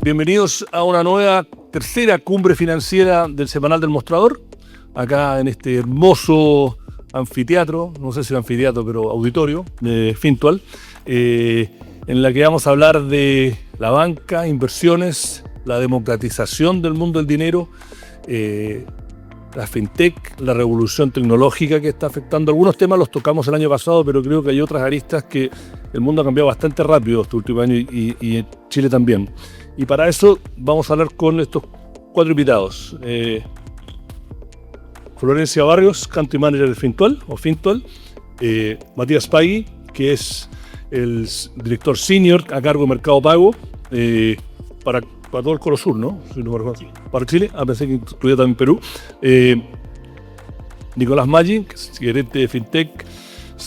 Bienvenidos a una nueva tercera cumbre financiera del Semanal del Mostrador, acá en este hermoso anfiteatro, no sé si es anfiteatro, pero auditorio de Fintual, en la que vamos a hablar de la banca, inversiones, la democratización del mundo del dinero, la fintech, la revolución tecnológica que está afectando. Algunos temas los tocamos el año pasado, pero creo que hay otras aristas que el mundo ha cambiado bastante rápido este último año y en Chile también. Y para eso vamos a hablar con estos cuatro invitados. Florencia Barrios, Country Manager de Fintual, Matías Pagui, que es el director senior a cargo de Mercado Pago para todo el Cono Sur, ¿no? Si no me recuerdo. Sí. Para Chile, pensé que incluía también Perú. Nicolás Maggi, que es gerente de FinTech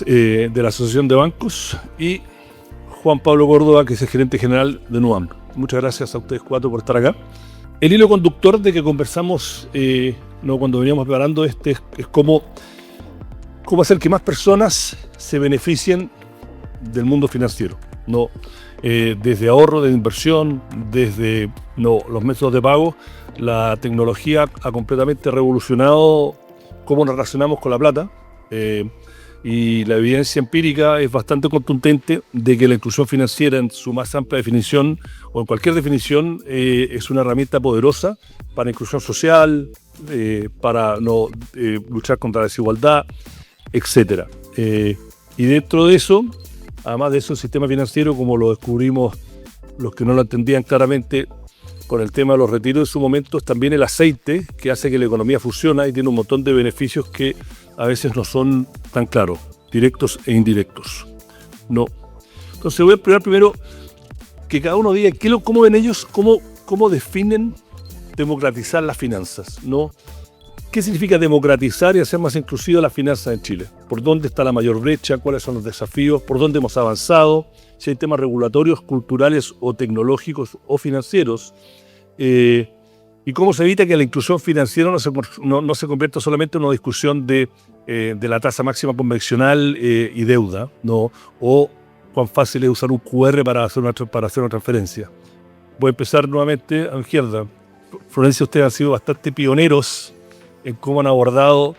de la Asociación de Bancos, y Juan Pablo Córdoba, que es el gerente general de Nuam. Muchas gracias a ustedes cuatro por estar acá. El hilo conductor de que conversamos cuando veníamos preparando es cómo hacer que más personas se beneficien del mundo financiero, ¿no? Desde ahorro, de inversión, desde los métodos de pago. La tecnología ha completamente revolucionado cómo nos relacionamos con la plata, y la evidencia empírica es bastante contundente de que la inclusión financiera en su más amplia definición o en cualquier definición es una herramienta poderosa para inclusión social, para luchar contra la desigualdad, etc. Y dentro de eso, además de eso, el sistema financiero, como lo descubrimos los que no lo entendían claramente con el tema de los retiros en su momento, es también el aceite que hace que la economía funcione y tiene un montón de beneficios que a veces no son tan claros, directos e indirectos. No. Entonces voy a explicar primero que cada uno diga cómo ven ellos, cómo definen democratizar las finanzas, ¿no? ¿Qué significa democratizar y hacer más inclusivas las finanzas en Chile? ¿Por dónde está la mayor brecha? ¿Cuáles son los desafíos? ¿Por dónde hemos avanzado? Si hay temas regulatorios, culturales o tecnológicos o financieros. Y cómo se evita que la inclusión financiera no se convierta solamente en una discusión de la tasa máxima convencional y deuda, ¿no? O cuán fácil es usar un QR para hacer una transferencia. Voy a empezar nuevamente a la izquierda. Florencia, ustedes han sido bastante pioneros en cómo han abordado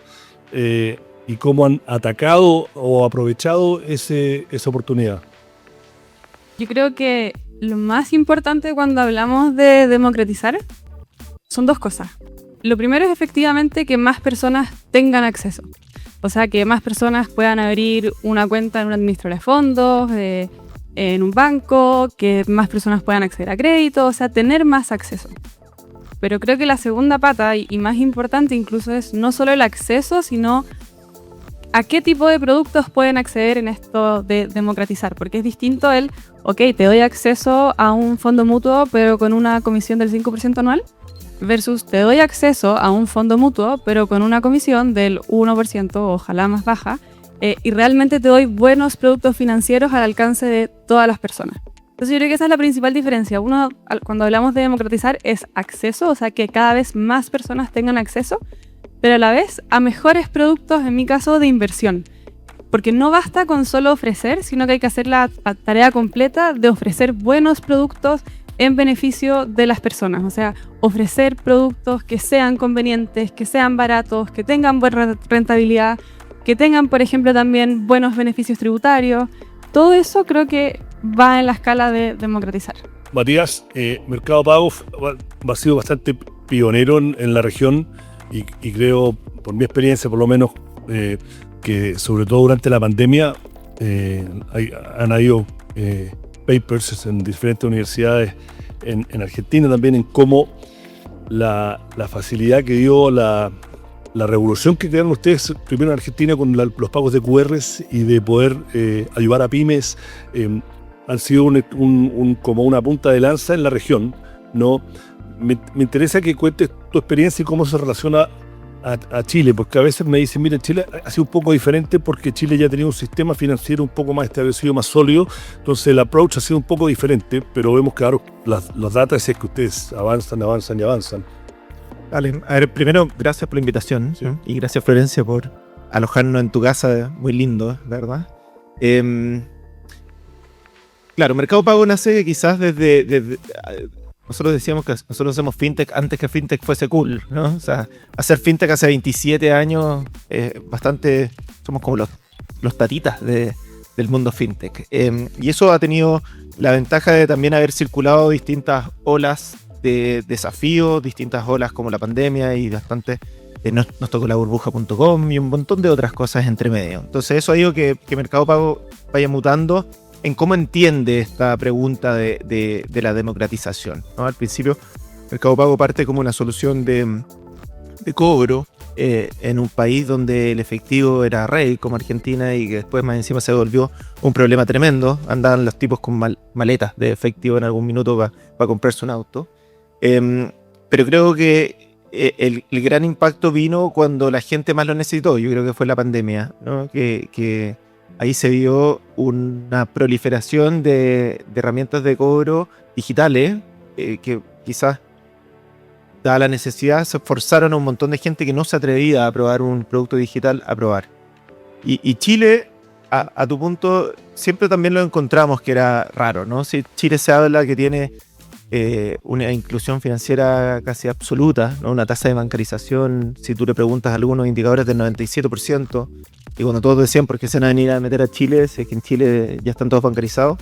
y cómo han atacado o aprovechado esa oportunidad. Yo creo que lo más importante cuando hablamos de democratizar son dos cosas. Lo primero es efectivamente que más personas tengan acceso. O sea, que más personas puedan abrir una cuenta en un administrador de fondos, en un banco, que más personas puedan acceder a crédito, o sea, tener más acceso. Pero creo que la segunda pata, y más importante incluso, es no solo el acceso, sino a qué tipo de productos pueden acceder en esto de democratizar. Porque es distinto te doy acceso a un fondo mutuo, pero con una comisión del 5% anual, versus te doy acceso a un fondo mutuo, pero con una comisión del 1%, ojalá más baja, y realmente te doy buenos productos financieros al alcance de todas las personas. Entonces yo creo que esa es la principal diferencia. Uno, cuando hablamos de democratizar, es acceso, o sea, que cada vez más personas tengan acceso, pero a la vez a mejores productos, en mi caso, de inversión. Porque no basta con solo ofrecer, sino que hay que hacer la tarea completa de ofrecer buenos productos en beneficio de las personas. O sea, ofrecer productos que sean convenientes, que sean baratos, que tengan buena rentabilidad, que tengan, por ejemplo, también buenos beneficios tributarios. Todo eso creo que va en la escala de democratizar. Matías, Mercado Pago ha sido bastante pionero en la región y creo, por mi experiencia por lo menos, que sobre todo durante la pandemia han habido papers en diferentes universidades en Argentina también en cómo la facilidad que dio la revolución que crearon ustedes primero en Argentina con los pagos de QRs y de poder ayudar a pymes han sido como una punta de lanza en la región, ¿no? Me interesa que cuentes tu experiencia y cómo se relaciona a Chile, porque a veces me dicen, mira, Chile ha sido un poco diferente porque Chile ya tenía un sistema financiero un poco más establecido, más sólido, entonces el approach ha sido un poco diferente, pero vemos que ahora los datos es que ustedes avanzan. Vale, a ver, primero, gracias por la invitación, sí. Y gracias, Florencia, por alojarnos en tu casa, muy lindo, la verdad. Claro, Mercado Pago nace quizás desde nosotros decíamos que nosotros hacemos fintech antes que fintech fuese cool, ¿no? O sea, hacer fintech hace 27 años somos como los tatitas del mundo fintech. Y eso ha tenido la ventaja de también haber circulado distintas olas de desafíos, distintas olas como la pandemia y bastante. Nos tocó la burbuja.com y un montón de otras cosas entre medio. Entonces eso ha ido que Mercado Pago vaya mutando en cómo entiende esta pregunta de la democratización, ¿no? Al principio, Mercado Pago parte como una solución de cobro en un país donde el efectivo era rey, como Argentina, y que después más encima se volvió un problema tremendo. Andaban los tipos con maletas de efectivo en algún minuto para comprarse un auto. Pero creo que el gran impacto vino cuando la gente más lo necesitó. Yo creo que fue la pandemia, ¿no? Que ahí se vio una proliferación de herramientas de cobro digitales que quizás, dada la necesidad, se forzaron a un montón de gente que no se atrevía a probar un producto digital a probar. Y Chile, a tu punto, siempre también lo encontramos que era raro, ¿no? Si Chile se habla que tiene una inclusión financiera casi absoluta, ¿no? Una tasa de bancarización, si tú le preguntas a algunos indicadores, del 97%, y cuando todos decían por qué se van a venir a meter a Chile, si es que en Chile ya están todos bancarizados,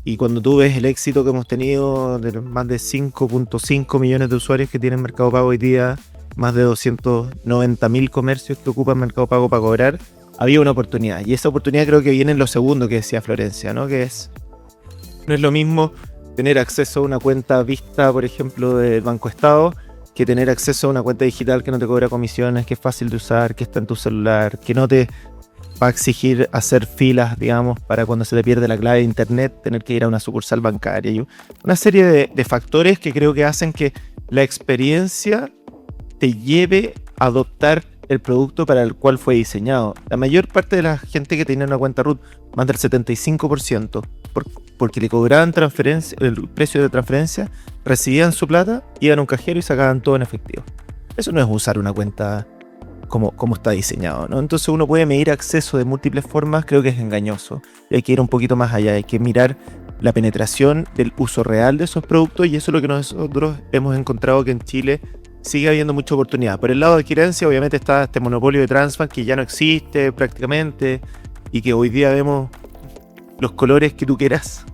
y cuando tú ves el éxito que hemos tenido de los más de 5.5 millones de usuarios que tienen Mercado Pago hoy día, más de 290.000 comercios que ocupan Mercado Pago para cobrar, había una oportunidad, y esa oportunidad creo que viene en lo segundo que decía Florencia, ¿no? Que no es lo mismo tener acceso a una cuenta Vista, por ejemplo, del Banco Estado, que tener acceso a una cuenta digital que no te cobra comisiones, que es fácil de usar, que está en tu celular, que no te va a exigir hacer filas, digamos, para cuando se te pierde la clave de internet, tener que ir a una sucursal bancaria. Y una serie de factores que creo que hacen que la experiencia te lleve a adoptar el producto para el cual fue diseñado. La mayor parte de la gente que tenía una cuenta root, más del 75%, porque le cobraban el precio de transferencia, recibían su plata, iban a un cajero y sacaban todo en efectivo. Eso no es usar una cuenta como está diseñado, ¿no? Entonces uno puede medir acceso de múltiples formas, creo que es engañoso. Y hay que ir un poquito más allá, hay que mirar la penetración del uso real de esos productos, y eso es lo que nosotros hemos encontrado, que en Chile sigue habiendo mucha oportunidad. Por el lado de adquirencia, obviamente está este monopolio de Transbank que ya no existe prácticamente, y que hoy día vemos los colores que tú quieras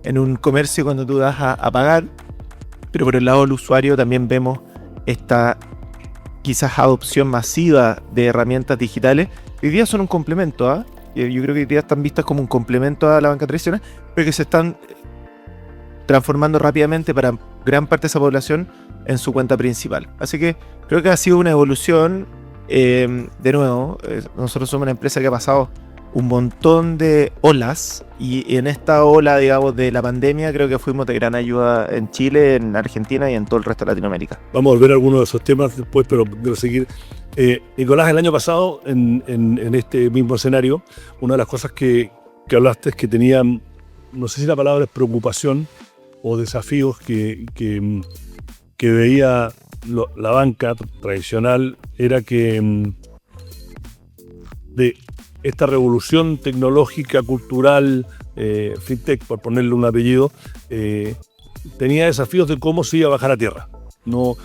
en un comercio cuando tú das a pagar. Pero por el lado del usuario también vemos esta quizás adopción masiva de herramientas digitales. Hoy día son un complemento, ¿eh? Yo creo que hoy día están vistas como un complemento a la banca tradicional, pero que se están transformando rápidamente para gran parte de esa población en su cuenta principal. Así que creo que ha sido una evolución. De nuevo, nosotros somos una empresa que ha pasado un montón de olas, y en esta ola, digamos, de la pandemia, creo que fuimos de gran ayuda en Chile, en Argentina y en todo el resto de Latinoamérica. Vamos a volver a algunos de esos temas después, pero quiero seguir. Nicolás, el año pasado, en este mismo escenario, una de las cosas que hablaste es que tenían, no sé si la palabra es preocupación o desafíos que veía la banca tradicional, era que de esta revolución tecnológica, cultural, fintech, por ponerle un apellido, tenía desafíos de cómo se iba a bajar a tierra. No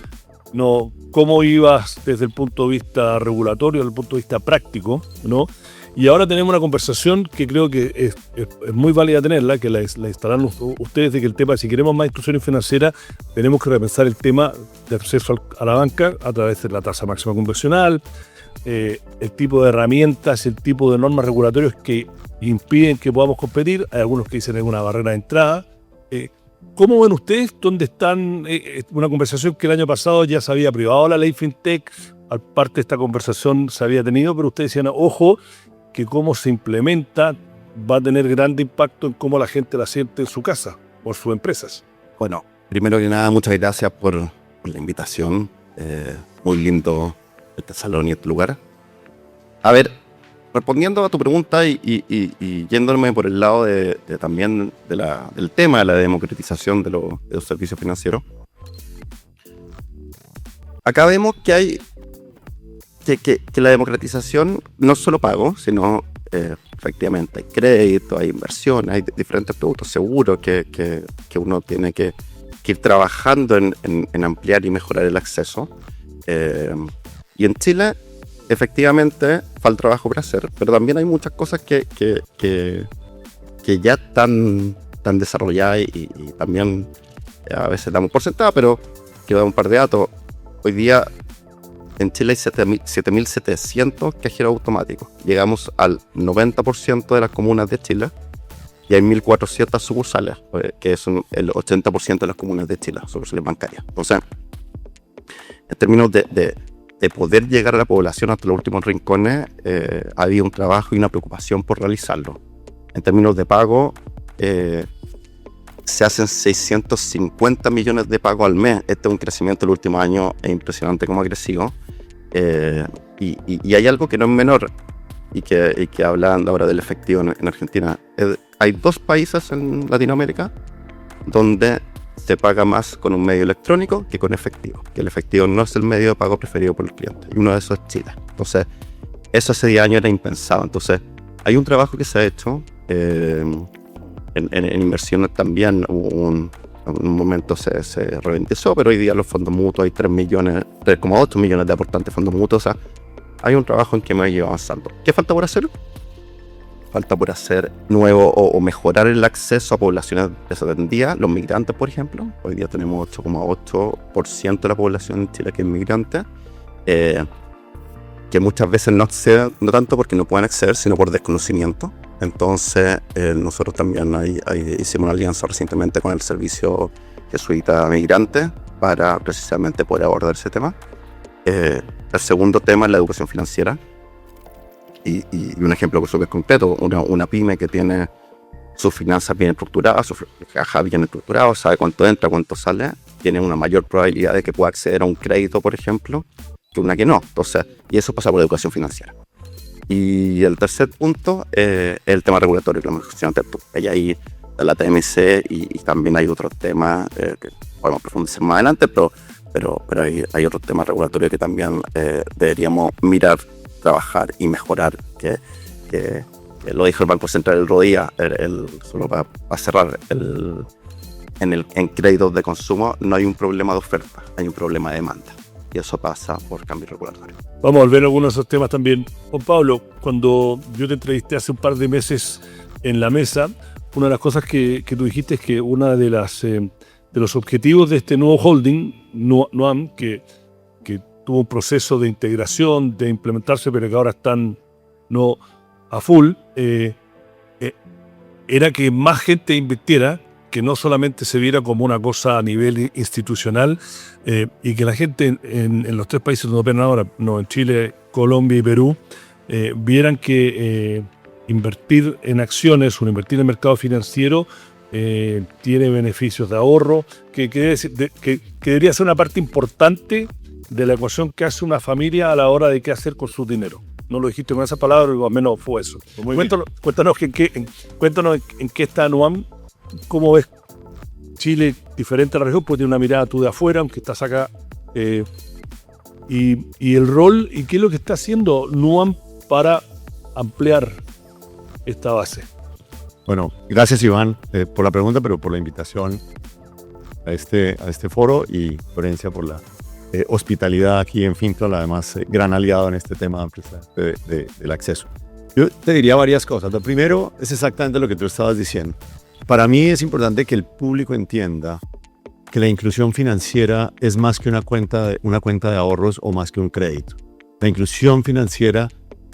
cómo ibas desde el punto de vista regulatorio, desde el punto de vista práctico, ¿no? Y ahora tenemos una conversación que creo que es muy válida tenerla, que la instalaron ustedes, de que el tema, si queremos más inclusión financiera, tenemos que repensar el tema de acceso a la banca a través de la tasa máxima convencional, el tipo de herramientas, el tipo de normas regulatorias que impiden que podamos competir. Hay algunos que dicen que hay una barrera de entrada. ¿Cómo ven ustedes dónde están? Una conversación que el año pasado ya se había privado la ley FinTech, aparte de esta conversación se había tenido, pero ustedes decían, ojo, que cómo se implementa va a tener grande impacto en cómo la gente la siente en su casa o en sus empresas. Bueno, primero que nada, muchas gracias por la invitación. Muy lindo este salón y este lugar. A ver, respondiendo a tu pregunta y yéndome por el lado también del tema de la democratización de los servicios financieros. Acá vemos que hay que la democratización no es solo pago, sino efectivamente hay crédito, hay inversión, hay diferentes productos seguros que uno tiene que que ir trabajando en ampliar y mejorar el acceso. Y en Chile, efectivamente, falta trabajo por hacer, pero también hay muchas cosas que ya están desarrolladas y también a veces damos por sentada, pero quiero dar un par de datos. Hoy día en Chile hay 7.700 cajeros automáticos. Llegamos al 90% de las comunas de Chile y hay 1.400 sucursales, que son el 80% de las comunas de Chile, sucursales bancarias. Entonces, en términos de poder llegar a la población hasta los últimos rincones, había un trabajo y una preocupación por realizarlo. En términos de pago, se hacen 650 millones de pagos al mes. Este es un crecimiento en los últimos años, es impresionante cómo ha crecido. Y hay algo que no es menor y que hablan ahora del efectivo en Argentina. Hay 2 países en Latinoamérica donde se paga más con un medio electrónico que con efectivo, que el efectivo no es el medio de pago preferido por el cliente, y uno de esos es Chile. Entonces, eso hace 10 años era impensado. Entonces, hay un trabajo que se ha hecho en inversiones también. En un momento se ralentizó, pero hoy día los fondos mutuos, hay 3,8 millones de aportantes fondos mutuos. O sea, hay un trabajo en que me ha ido avanzando. ¿Qué falta por hacer? Falta por hacer nuevo o mejorar el acceso a poblaciones desatendidas, los migrantes, por ejemplo. Hoy día tenemos 8,8% de la población en Chile que es migrante, que muchas veces no acceden, no tanto porque no pueden acceder, sino por desconocimiento. Entonces, nosotros también hicimos una alianza recientemente con el Servicio Jesuita Migrante para precisamente poder abordar ese tema. El segundo tema es la educación financiera. Y un ejemplo súper concreto, una pyme que tiene sus finanzas bien estructuradas, su caja bien estructurada, sabe cuánto entra, cuánto sale, tiene una mayor probabilidad de que pueda acceder a un crédito, por ejemplo, que una que no. Entonces, y eso pasa por educación financiera. Y el tercer punto es el tema regulatorio, que lo mencionaste tú. Ahí la TMC y también hay otros temas que podemos profundizar más adelante, pero hay otros temas regulatorios que también deberíamos mirar, trabajar y mejorar, que lo dijo el Banco Central el otro día, solo para cerrar, en créditos de consumo no hay un problema de oferta, hay un problema de demanda, y eso pasa por cambio regulatorio. Vamos a volver a algunos de esos temas también. Juan Pablo, cuando yo te entrevisté hace un par de meses en la mesa, una de las cosas que tú dijiste es que una de los objetivos de este nuevo holding, Nuam, que tuvo un proceso de integración, de implementarse, pero que ahora están no a full, era que más gente invirtiera, que no solamente se viera como una cosa a nivel institucional, y que la gente en los 3 países donde operan ahora, no, en Chile, Colombia y Perú, vieran que invertir en acciones o invertir en el mercado financiero tiene beneficios de ahorro, que debería ser una parte importante de la ecuación que hace una familia a la hora de qué hacer con su dinero. No lo dijiste con esa palabra, pero al menos fue eso. Cuéntanos en qué está Nuam, cómo ves Chile diferente a la región, porque tiene una mirada tú de afuera, aunque estás acá, y el rol y qué es lo que está haciendo Nuam para ampliar esta base. Bueno, gracias Iván por la pregunta, pero por la invitación a este foro, y Florencia por la hospitalidad aquí en Fintual, además gran aliado en este tema del acceso. Yo te diría varias cosas. Lo primero es exactamente lo que tú estabas diciendo. Para mí es importante que el público entienda que la inclusión financiera es más que una cuenta de ahorros o más que un crédito. La inclusión financiera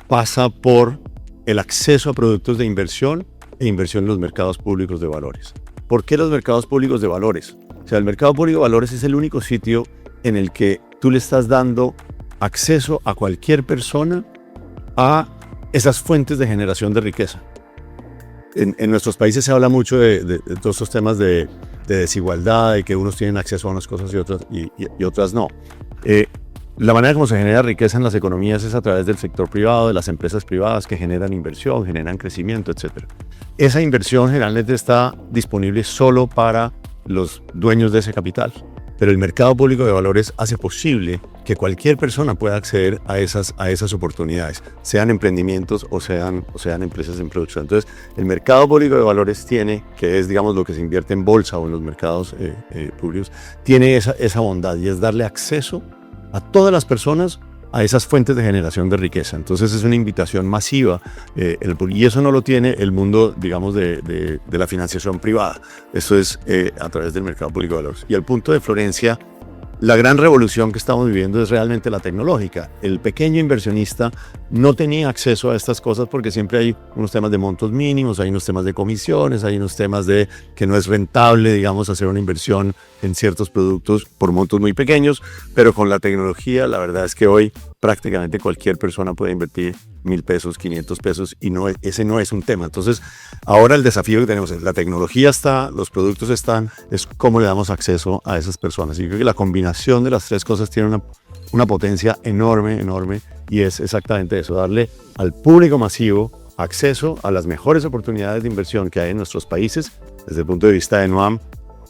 pasa por el acceso a productos de inversión e inversión en los mercados públicos de valores. ¿Por qué los mercados públicos de valores? O sea, el mercado público de valores es el único sitio en el que tú le estás dando acceso a cualquier persona a esas fuentes de generación de riqueza. En nuestros países se habla mucho de todos estos temas de desigualdad, de que unos tienen acceso a unas cosas y otras no. La manera como se genera riqueza en las economías es a través del sector privado, de las empresas privadas que generan inversión, generan crecimiento, etc. Esa inversión generalmente está disponible solo para los dueños de ese capital. pero el mercado público de valores hace posible que cualquier persona pueda acceder a esas oportunidades, sean emprendimientos o sean empresas en producción. Entonces, el mercado público de valores tiene, que es, digamos, lo que se invierte en bolsa o en los mercados públicos, tiene esa bondad, y es darle acceso a todas las personas a esas fuentes de generación de riqueza. Entonces es una invitación masiva, y eso no lo tiene el mundo, digamos, de la financiación privada. Eso es a través del mercado público de valores. Y al punto de Florencia, la gran revolución que estamos viviendo es realmente la tecnológica. El pequeño inversionista no tenía acceso a estas cosas porque siempre hay unos temas de montos mínimos, hay unos temas de comisiones, hay unos temas de que no es rentable, digamos, hacer una inversión en ciertos productos por montos muy pequeños, pero con la tecnología la verdad es que hoy prácticamente cualquier persona puede invertir 1,000 pesos, 500 pesos, y ese no es un tema. Entonces, ahora el desafío que tenemos es: la tecnología está, los productos están, es cómo le damos acceso a esas personas. Y creo que la combinación de las tres cosas tiene una potencia enorme, y es exactamente eso: darle al público masivo acceso a las mejores oportunidades de inversión que hay en nuestros países. Desde el punto de vista de Nuam,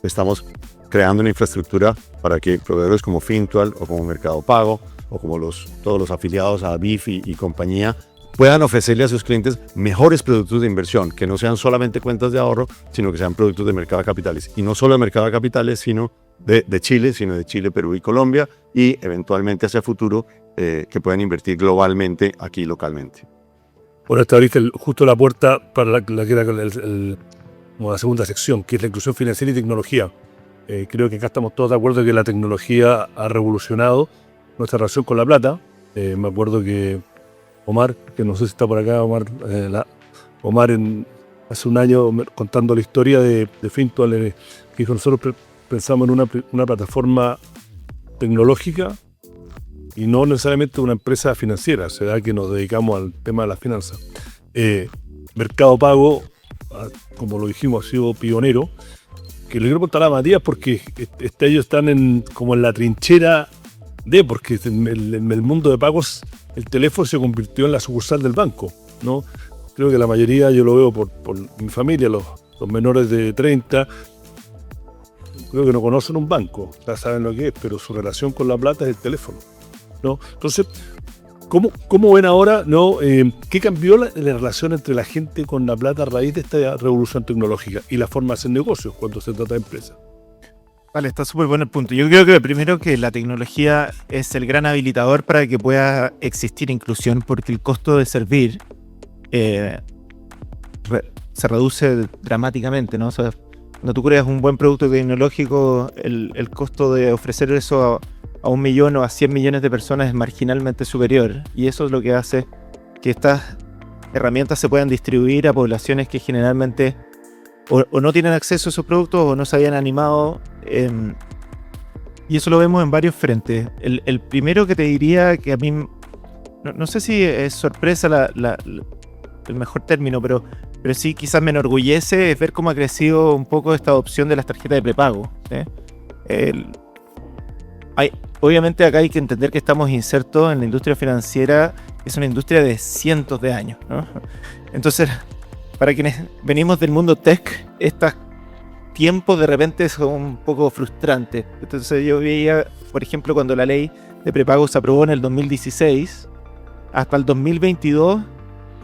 estamos creando una infraestructura para que proveedores como Fintual o como Mercado Pago o como todos los afiliados a BIF y compañía puedan ofrecerle a sus clientes mejores productos de inversión, que no sean solamente cuentas de ahorro, sino que sean productos de mercado de capitales. Y no solo de mercado de capitales, sino de Chile, Perú y Colombia, y eventualmente hacia el futuro que puedan invertir globalmente aquí localmente. Bueno, esta abriste justo la puerta para la que era como la segunda sección, que es la inclusión financiera y tecnología. Creo que acá estamos todos de acuerdo que la tecnología ha revolucionado nuestra relación con la plata. Me acuerdo que Omar, que no sé si está por acá, Omar hace un año contando la historia de Fintual, que dijo: nosotros pensamos en una plataforma tecnológica y no necesariamente una empresa financiera, se da que nos dedicamos al tema de las finanzas. Mercado Pago, como lo dijimos, ha sido pionero. Que le quiero contar a Matías porque ellos están como en la trinchera porque en el mundo de pagos el teléfono se convirtió en la sucursal del banco, ¿no? Creo que la mayoría, yo lo veo por mi familia, los menores de 30, creo que no conocen un banco, ya saben lo que es, pero su relación con la plata es el teléfono, ¿no? Entonces, ¿cómo ven ahora, ¿no? ¿Qué cambió la relación entre la gente con la plata a raíz de esta revolución tecnológica y la forma de hacer negocios cuando se trata de empresas? Vale, está súper bueno el punto. Yo creo que primero que la tecnología es el gran habilitador para que pueda existir inclusión, porque el costo de servir se reduce dramáticamente, ¿no? O sea, cuando tú creas un buen producto tecnológico, el costo de ofrecer eso a 1 millón o a 100 millones de personas es marginalmente superior, y eso es lo que hace que estas herramientas se puedan distribuir a poblaciones que generalmente o no tienen acceso a esos productos o no se habían animado, y eso lo vemos en varios frentes. El primero que te diría, que a mí no sé si es sorpresa el mejor término, pero sí quizás me enorgullece, es ver cómo ha crecido un poco esta adopción de las tarjetas de prepago, ¿sí? Obviamente acá hay que entender que estamos insertos en la industria financiera, que es una industria de cientos de años, ¿no? Entonces, para quienes venimos del mundo tech, estos tiempos de repente son un poco frustrantes. Entonces yo veía, por ejemplo, cuando la ley de prepago se aprobó en el 2016, hasta el 2022,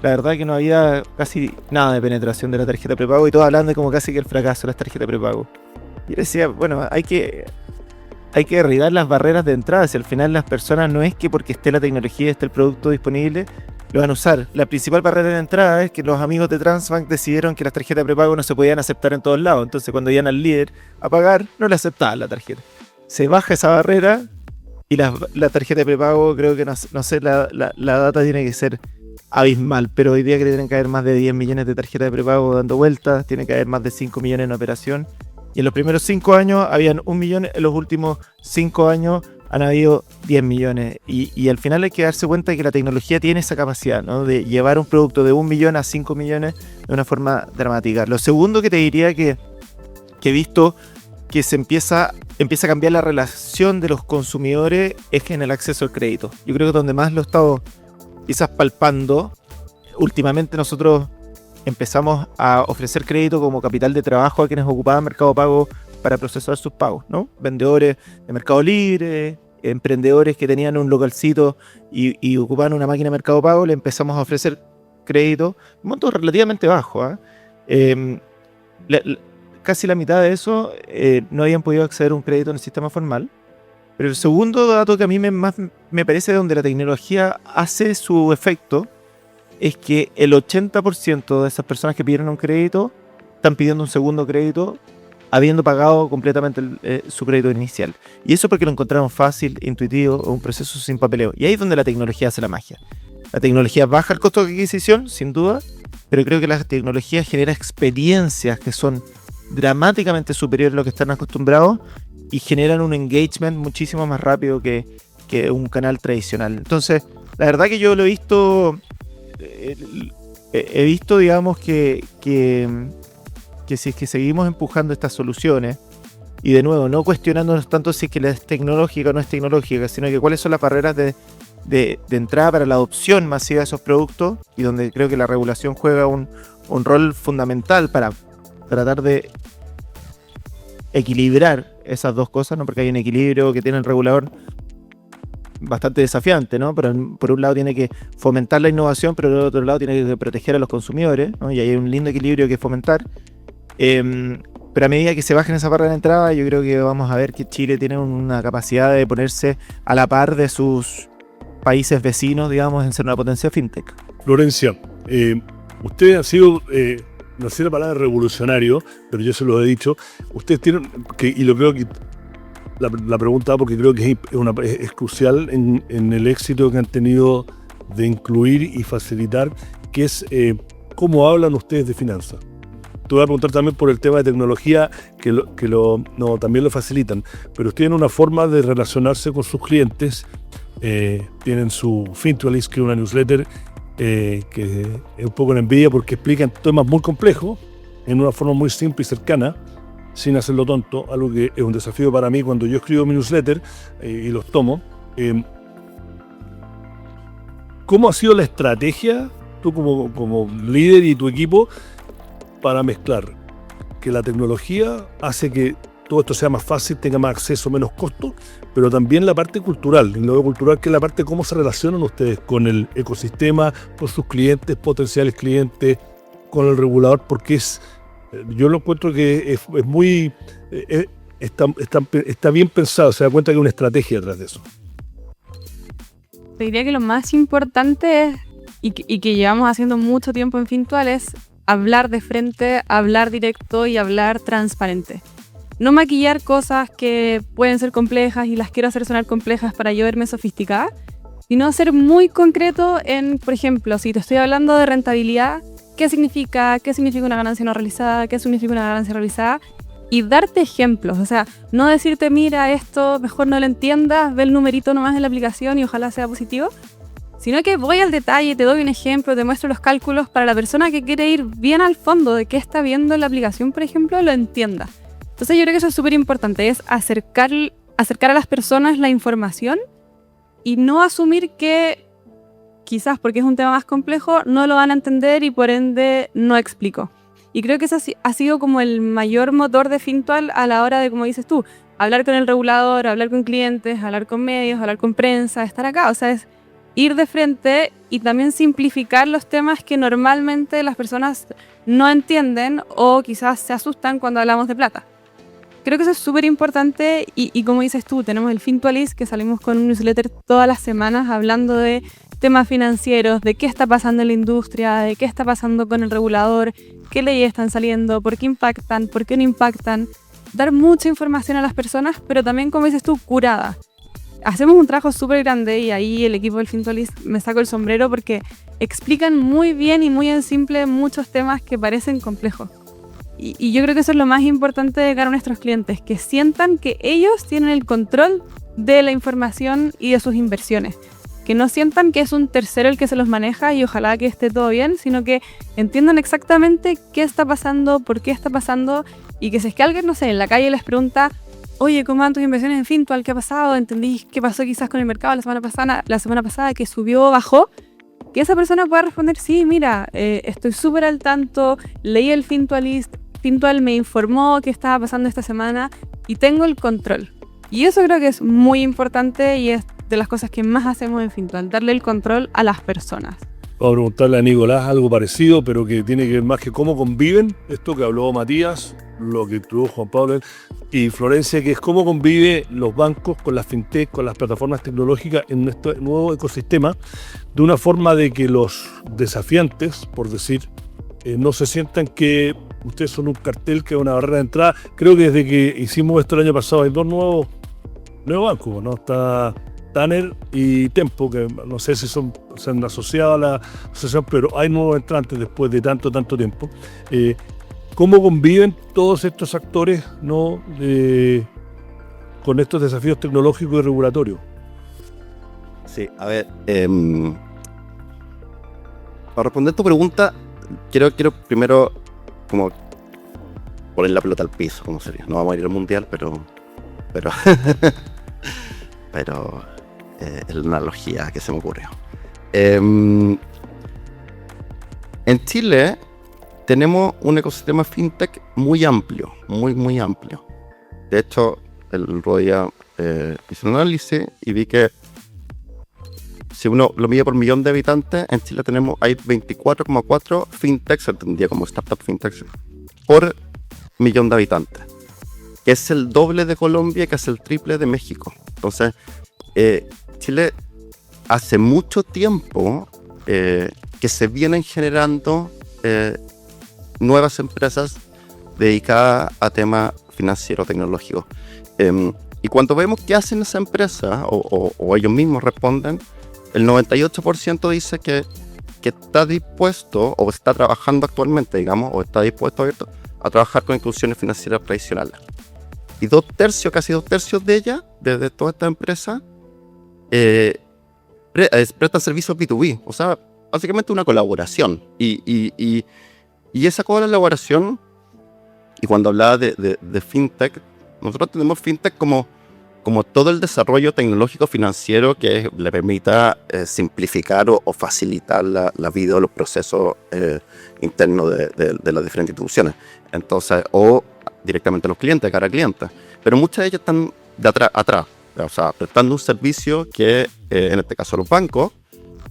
la verdad que no había casi nada de penetración de la tarjeta de prepago, y todos hablando de como casi que el fracaso de las tarjetas de prepago. Y yo decía, bueno, hay que derribar las barreras de entrada. Si al final las personas no es que porque esté la tecnología, esté el producto disponible, lo van a usar. La principal barrera de entrada es que los amigos de Transbank decidieron que las tarjetas de prepago no se podían aceptar en todos lados. Entonces cuando iban al líder a pagar, no le aceptaban la tarjeta. Se baja esa barrera y la tarjeta de prepago, creo que no sé, la data tiene que ser abismal, pero hoy día que tienen que haber más de 10 millones de tarjetas de prepago dando vueltas, tiene que haber más de 5 millones en operación. Y en los primeros 5 años habían 1 millón, en los últimos 5 años han habido 10 millones. Y al final hay que darse cuenta de que la tecnología tiene esa capacidad, ¿no? De llevar un producto de 1 millón a 5 millones de una forma dramática. Lo segundo que te diría que he visto que se empieza a cambiar la relación de los consumidores es en el acceso al crédito. Yo creo que donde más lo he estado quizás palpando, últimamente nosotros empezamos a ofrecer crédito como capital de trabajo a quienes ocupaban Mercado Pago para procesar sus pagos, ¿no? Vendedores de Mercado Libre, emprendedores que tenían un localcito y ocupaban una máquina de Mercado Pago, le empezamos a ofrecer crédito, un monto relativamente bajo, casi la mitad de eso no habían podido acceder a un crédito en el sistema formal. Pero el segundo dato que a mí más me parece donde la tecnología hace su efecto es que el 80% de esas personas que pidieron un crédito están pidiendo un segundo crédito habiendo pagado completamente su crédito inicial. Y eso porque lo encontraron fácil, intuitivo, un proceso sin papeleo. Y ahí es donde la tecnología hace la magia. La tecnología baja el costo de adquisición, sin duda, pero creo que la tecnología genera experiencias que son dramáticamente superiores a lo que están acostumbrados y generan un engagement muchísimo más rápido que un canal tradicional. Entonces, la verdad que yo lo he visto, digamos, que si es que seguimos empujando estas soluciones, y de nuevo, no cuestionándonos tanto si es que es tecnológica o no es tecnológica, sino que cuáles son las barreras de entrada para la adopción masiva de esos productos, y donde creo que la regulación juega un rol fundamental para tratar de equilibrar esas dos cosas, ¿no? Porque hay un equilibrio que tiene el regulador bastante desafiante, ¿no? Pero por un lado tiene que fomentar la innovación, pero por otro lado tiene que proteger a los consumidores, ¿no? Y hay un lindo equilibrio que fomentar. Pero a medida que se bajen esa barra de entrada, yo creo que vamos a ver que Chile tiene una capacidad de ponerse a la par de sus países vecinos, digamos, en ser una potencia fintech. Florencia, usted ha sido, no sé la palabra revolucionario, pero yo se lo he dicho, ustedes tienen, y lo creo que la pregunta porque creo que es crucial en el éxito que han tenido de incluir y facilitar, que es cómo hablan ustedes de finanzas. Te voy a preguntar también por el tema de tecnología, también lo facilitan, pero tienen una forma de relacionarse con sus clientes, tienen su Fintualist, que es una newsletter que es un poco una envidia porque explican temas muy complejos en una forma muy simple y cercana, sin hacerlo tonto, algo que es un desafío para mí cuando yo escribo mi newsletter y los tomo. ¿Cómo ha sido la estrategia, tú como líder y tu equipo, para mezclar que la tecnología hace que todo esto sea más fácil, tenga más acceso, menos costo, pero también la parte cultural, y lo cultural que es la parte de cómo se relacionan ustedes con el ecosistema, con sus clientes, potenciales clientes, con el regulador, porque yo lo encuentro que es muy, está bien pensado, se da cuenta que hay una estrategia detrás de eso. Te diría que lo más importante es, y que llevamos haciendo mucho tiempo en Fintual, es hablar de frente, hablar directo y hablar transparente. No maquillar cosas que pueden ser complejas y las quiero hacer sonar complejas para yo verme sofisticada, sino ser muy concreto en, por ejemplo, si te estoy hablando de rentabilidad, ¿qué significa una ganancia no realizada? ¿Qué significa una ganancia realizada? Y darte ejemplos, o sea, no decirte, mira, esto mejor no lo entiendas, ve el numerito nomás en la aplicación y ojalá sea positivo, sino que voy al detalle, te doy un ejemplo, te muestro los cálculos para la persona que quiere ir bien al fondo de qué está viendo en la aplicación, por ejemplo, lo entienda. Entonces yo creo que eso es súper importante, es acercar a las personas la información y no asumir que quizás porque es un tema más complejo no lo van a entender y por ende no explico. Y creo que eso ha sido como el mayor motor de Fintual a la hora de, como dices tú, hablar con el regulador, hablar con clientes, hablar con medios, hablar con prensa, estar acá. O sea, es ir de frente y también simplificar los temas que normalmente las personas no entienden o quizás se asustan cuando hablamos de plata. Creo que eso es súper importante y como dices tú, tenemos el Fintualist, que salimos con un newsletter todas las semanas hablando de temas financieros, de qué está pasando en la industria, de qué está pasando con el regulador, qué leyes están saliendo, por qué impactan, por qué no impactan. Dar mucha información a las personas, pero también, como dices tú, curada. Hacemos un trabajo súper grande y ahí el equipo del Fintualist me saco el sombrero porque explican muy bien y muy en simple muchos temas que parecen complejos. Y yo creo que eso es lo más importante de cara a nuestros clientes, que sientan que ellos tienen el control de la información y de sus inversiones. Que no sientan que es un tercero el que se los maneja y ojalá que esté todo bien, sino que entiendan exactamente qué está pasando, por qué está pasando, y que si es que alguien, no sé, en la calle les pregunta, oye, ¿cómo van tus inversiones en Fintual? ¿Qué ha pasado? ¿Entendí qué pasó quizás con el mercado la semana pasada que subió o bajó? Que esa persona pueda responder, sí, mira, estoy súper al tanto, leí el Fintualist, Fintual me informó qué estaba pasando esta semana y tengo el control. Y eso creo que es muy importante y es de las cosas que más hacemos en Fintual, darle el control a las personas. Vamos a preguntarle a Nicolás algo parecido, pero que tiene que ver más que cómo conviven, esto que habló Matías, lo que introdujo Juan Pablo y Florencia, que es cómo conviven los bancos con las fintech, con las plataformas tecnológicas en este nuevo ecosistema, de una forma de que los desafiantes, por decir, no se sientan que ustedes son un cartel, que es una barrera de entrada. Creo que desde que hicimos esto el año pasado hay dos nuevos bancos, ¿no? Está Tanner y Tempo, que no sé si se han asociado a la asociación, pero hay nuevos entrantes después de tanto tiempo. ¿Cómo conviven todos estos actores, ¿no? Con estos desafíos tecnológicos y regulatorios? Sí, a ver, para responder tu pregunta, quiero primero como poner la pelota al piso, como sería. No vamos a ir al mundial, pero es la analogía que se me ocurrió. En Chile tenemos un ecosistema fintech muy amplio, muy amplio. De hecho, el otro día hice un análisis y vi que si uno lo mide por millón de habitantes, en Chile hay 24,4 fintechs, se entendía como startup fintechs, por millón de habitantes, que es el doble de Colombia y que es el triple de México. Entonces, Chile hace mucho tiempo que se vienen generando nuevas empresas dedicadas a temas financieros tecnológicos. Y cuando vemos qué hacen esas empresas, o ellos mismos responden, el 98% dice que está dispuesto o está trabajando actualmente, digamos, o está dispuesto abierto a trabajar con instituciones financieras tradicionales. Y casi dos tercios de ellas, de todas estas empresas, prestan servicios B2B, o sea, básicamente una colaboración. Y esa colaboración, y cuando hablaba de fintech, nosotros tenemos fintech como todo el desarrollo tecnológico financiero que le permita simplificar o facilitar la vida o los procesos internos de las diferentes instituciones. Entonces, o directamente a los clientes, cara a clientes. Pero muchas de ellas están de atrás, o sea, prestando un servicio que, en este caso a los bancos,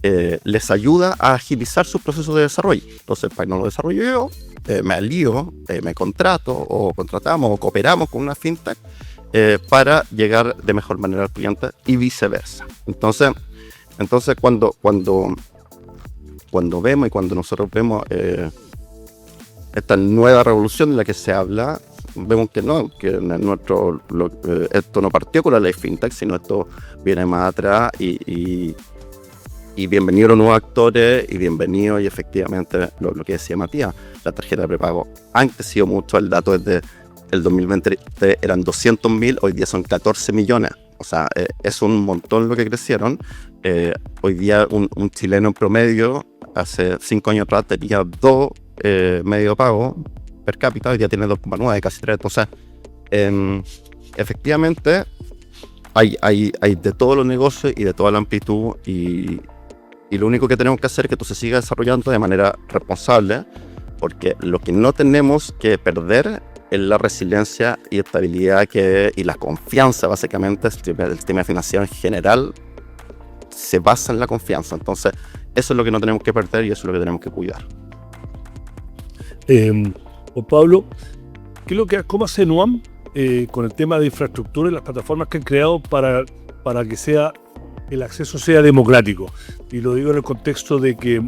les ayuda a agilizar sus procesos de desarrollo. Entonces, para que no lo desarrollo yo, me alío, me contrato, o contratamos, o cooperamos con una fintech para llegar de mejor manera al cliente y viceversa. Entonces cuando vemos y cuando nosotros vemos esta nueva revolución de la que se habla, vemos que esto no partió con la ley fintech, sino esto viene más atrás y bienvenidos los nuevos actores y bienvenidos, y efectivamente lo que decía Matías, la tarjeta de prepago ha crecido mucho. El dato es de el 2020 eran 200.000, hoy día son 14 millones. O sea, es un montón lo que crecieron. Hoy día un chileno en promedio, hace 5 años atrás, tenía 2 medio pago per cápita, hoy día tiene 2,9, casi 3. Entonces, efectivamente, hay de todos los negocios y de toda la amplitud, y lo único que tenemos que hacer es que esto se siga desarrollando de manera responsable, porque lo que no tenemos que perder es la resiliencia y estabilidad y la confianza, básicamente. El sistema financiero en general se basa en la confianza. Entonces, eso es lo que no tenemos que perder y eso es lo que tenemos que cuidar. Juan Pablo, ¿cómo hace Nuam con el tema de infraestructura y las plataformas que han creado para que el acceso sea democrático? Y lo digo en el contexto de que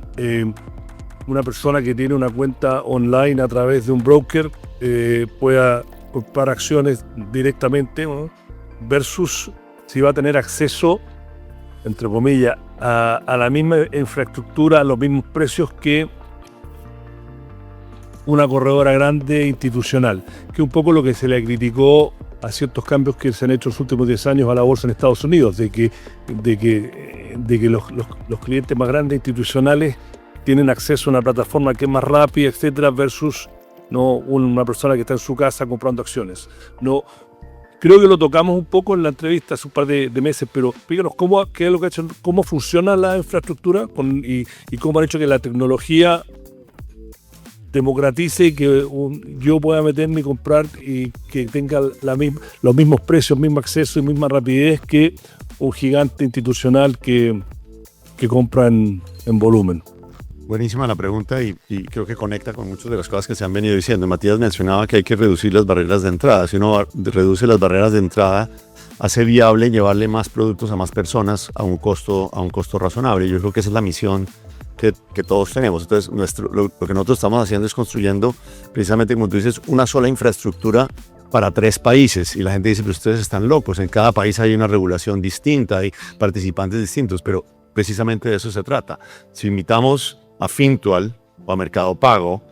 una persona que tiene una cuenta online a través de un broker pueda comprar acciones directamente, ¿no? Versus si va a tener acceso, entre comillas, a la misma infraestructura, a los mismos precios que una corredora grande institucional, que es un poco lo que se le criticó a ciertos cambios que se han hecho en los últimos 10 años a la bolsa en Estados Unidos, de que los clientes más grandes institucionales tienen acceso a una plataforma que es más rápida, etcétera, versus no una persona que está en su casa comprando acciones. No, creo que lo tocamos un poco en la entrevista hace un par de meses, pero explícanos qué es lo que ha hecho, cómo funciona la infraestructura y cómo han hecho que la tecnología democratice que yo pueda meterme y comprar y que tenga los mismos precios, mismo acceso y misma rapidez que un gigante institucional que compra en volumen. Buenísima la pregunta y creo que conecta con muchas de las cosas que se han venido diciendo. Matías mencionaba que hay que reducir las barreras de entrada. Si uno reduce las barreras de entrada, hace viable llevarle más productos a más personas a un costo razonable. Yo creo que esa es la misión que todos tenemos. Entonces, lo que nosotros estamos haciendo es construyendo, precisamente como tú dices, una sola infraestructura para 3 países. Y la gente dice, pero ustedes están locos. En cada país hay una regulación distinta, hay participantes distintos, pero precisamente de eso se trata. Si invitamos a Fintual o a Mercado Pago,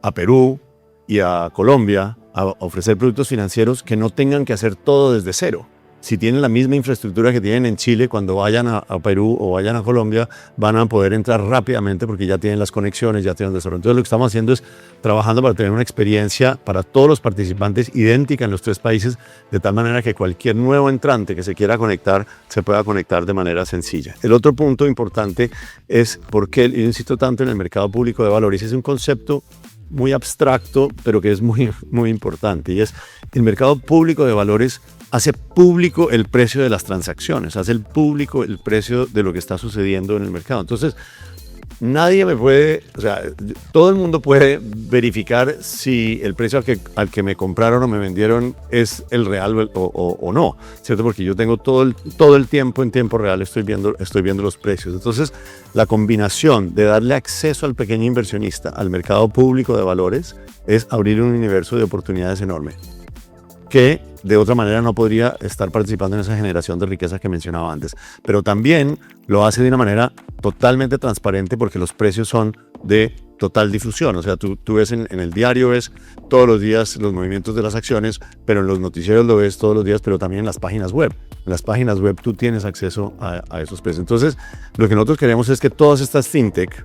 a Perú y a Colombia a ofrecer productos financieros que no tengan que hacer todo desde cero. Si tienen la misma infraestructura que tienen en Chile, cuando vayan a Perú o vayan a Colombia, van a poder entrar rápidamente porque ya tienen las conexiones, ya tienen el desarrollo. Entonces lo que estamos haciendo es trabajando para tener una experiencia para todos los participantes idéntica en los 3 países, de tal manera que cualquier nuevo entrante que se quiera conectar, se pueda conectar de manera sencilla. El otro punto importante es por qué yo insisto tanto en el mercado público de valores. Es un concepto muy abstracto, pero que es muy, muy importante. Y es el mercado público de valores hace público el precio de las transacciones, hace el público el precio de lo que está sucediendo en el mercado. Entonces, nadie me puede, o sea, todo el mundo puede verificar si el precio al que me compraron o me vendieron es el real o no, ¿cierto? Porque yo tengo todo el tiempo, en tiempo real, estoy viendo los precios. Entonces, la combinación de darle acceso al pequeño inversionista al mercado público de valores es abrir un universo de oportunidades enorme, que de otra manera no podría estar participando en esa generación de riqueza que mencionaba antes. Pero también lo hace de una manera totalmente transparente porque los precios son de total difusión. O sea, tú ves en el diario, ves todos los días los movimientos de las acciones, pero en los noticieros lo ves todos los días, pero también en las páginas web. En las páginas web tú tienes acceso a esos precios. Entonces, lo que nosotros queremos es que todas estas fintech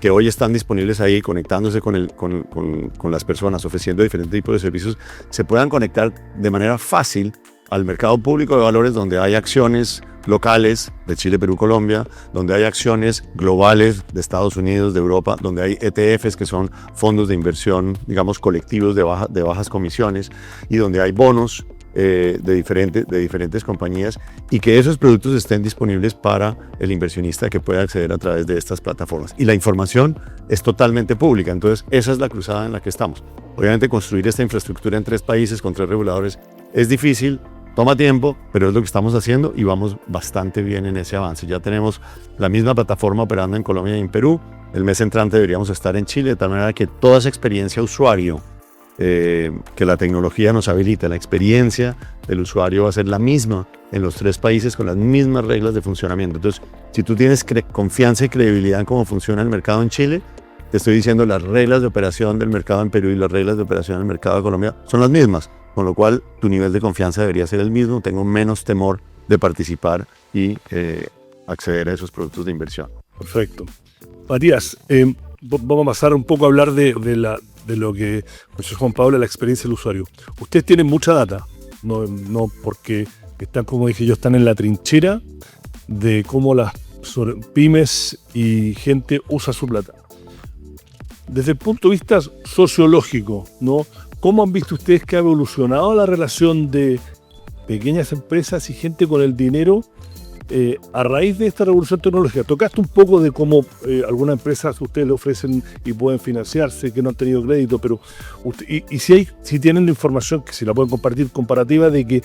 que hoy están disponibles ahí, conectándose con las personas, ofreciendo diferentes tipos de servicios, se puedan conectar de manera fácil al mercado público de valores, donde hay acciones locales de Chile, Perú, Colombia, donde hay acciones globales de Estados Unidos, de Europa, donde hay ETFs, que son fondos de inversión, digamos, colectivos de bajas comisiones, y donde hay bonos de diferentes compañías, y que esos productos estén disponibles para el inversionista que pueda acceder a través de estas plataformas. Y la información es totalmente pública. Entonces, esa es la cruzada en la que estamos. Obviamente, construir esta infraestructura en 3 países con 3 reguladores es difícil, toma tiempo, pero es lo que estamos haciendo y vamos bastante bien en ese avance. Ya tenemos la misma plataforma operando en Colombia y en Perú. El mes entrante deberíamos estar en Chile, de tal manera que toda esa experiencia usuario que la tecnología nos habilita, la experiencia del usuario va a ser la misma en los 3 países con las mismas reglas de funcionamiento. Entonces, si tú tienes confianza y credibilidad en cómo funciona el mercado en Chile, te estoy diciendo, las reglas de operación del mercado en Perú y las reglas de operación del mercado de Colombia son las mismas, con lo cual tu nivel de confianza debería ser el mismo. Tengo menos temor de participar y acceder a esos productos de inversión. Perfecto. Matías, vamos a pasar un poco a hablar de lo que mencionó Juan Pablo, la experiencia del usuario. Ustedes tienen mucha data, no porque están, como dije yo, están en la trinchera de cómo las pymes y gente usa su plata. Desde el punto de vista sociológico, ¿no? ¿Cómo han visto ustedes que ha evolucionado la relación de pequeñas empresas y gente con el dinero a raíz de esta revolución tecnológica? Tocaste un poco de cómo algunas empresas ustedes le ofrecen y pueden financiarse, que no han tenido crédito, pero si tienen información, que si la pueden compartir, comparativa de que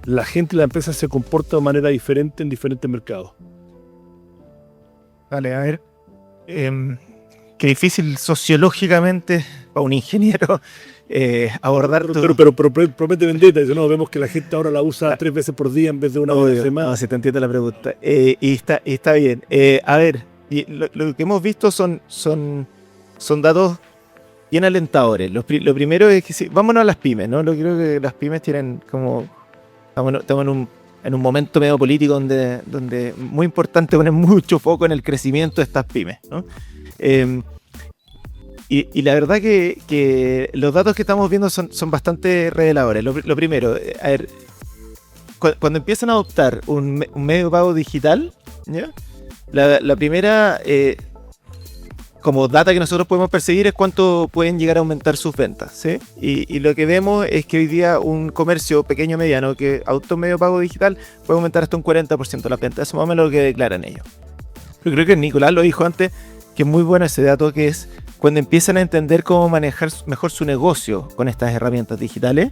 la gente y la empresa se comporta de manera diferente en diferentes mercados. Vale, a ver. Qué difícil sociológicamente para un ingeniero abordar... Pero promete vendetta, dice, no, vemos que la gente ahora la usa 3 veces por día en vez de una vez a la semana. No, si te entiendo la pregunta. Y está bien. A ver, lo que hemos visto son datos bien alentadores. Lo primero es que vámonos a las pymes, ¿no? Yo creo que las pymes tienen como... Estamos en un momento medio político donde muy importante poner mucho foco en el crecimiento de estas pymes, ¿no? Y la verdad que los datos que estamos viendo son bastante reveladores. Lo primero, a ver, cuando empiezan a adoptar un medio de pago digital, ¿ya? La primera como data que nosotros podemos percibir es cuánto pueden llegar a aumentar sus ventas, ¿sí? Y lo que vemos es que hoy día un comercio pequeño o mediano que adopta un medio de pago digital puede aumentar hasta un 40% la venta. Eso es más o menos lo que declaran ellos. Pero creo que Nicolás lo dijo antes, que es muy bueno ese dato, que es cuando empiezan a entender cómo manejar mejor su negocio con estas herramientas digitales,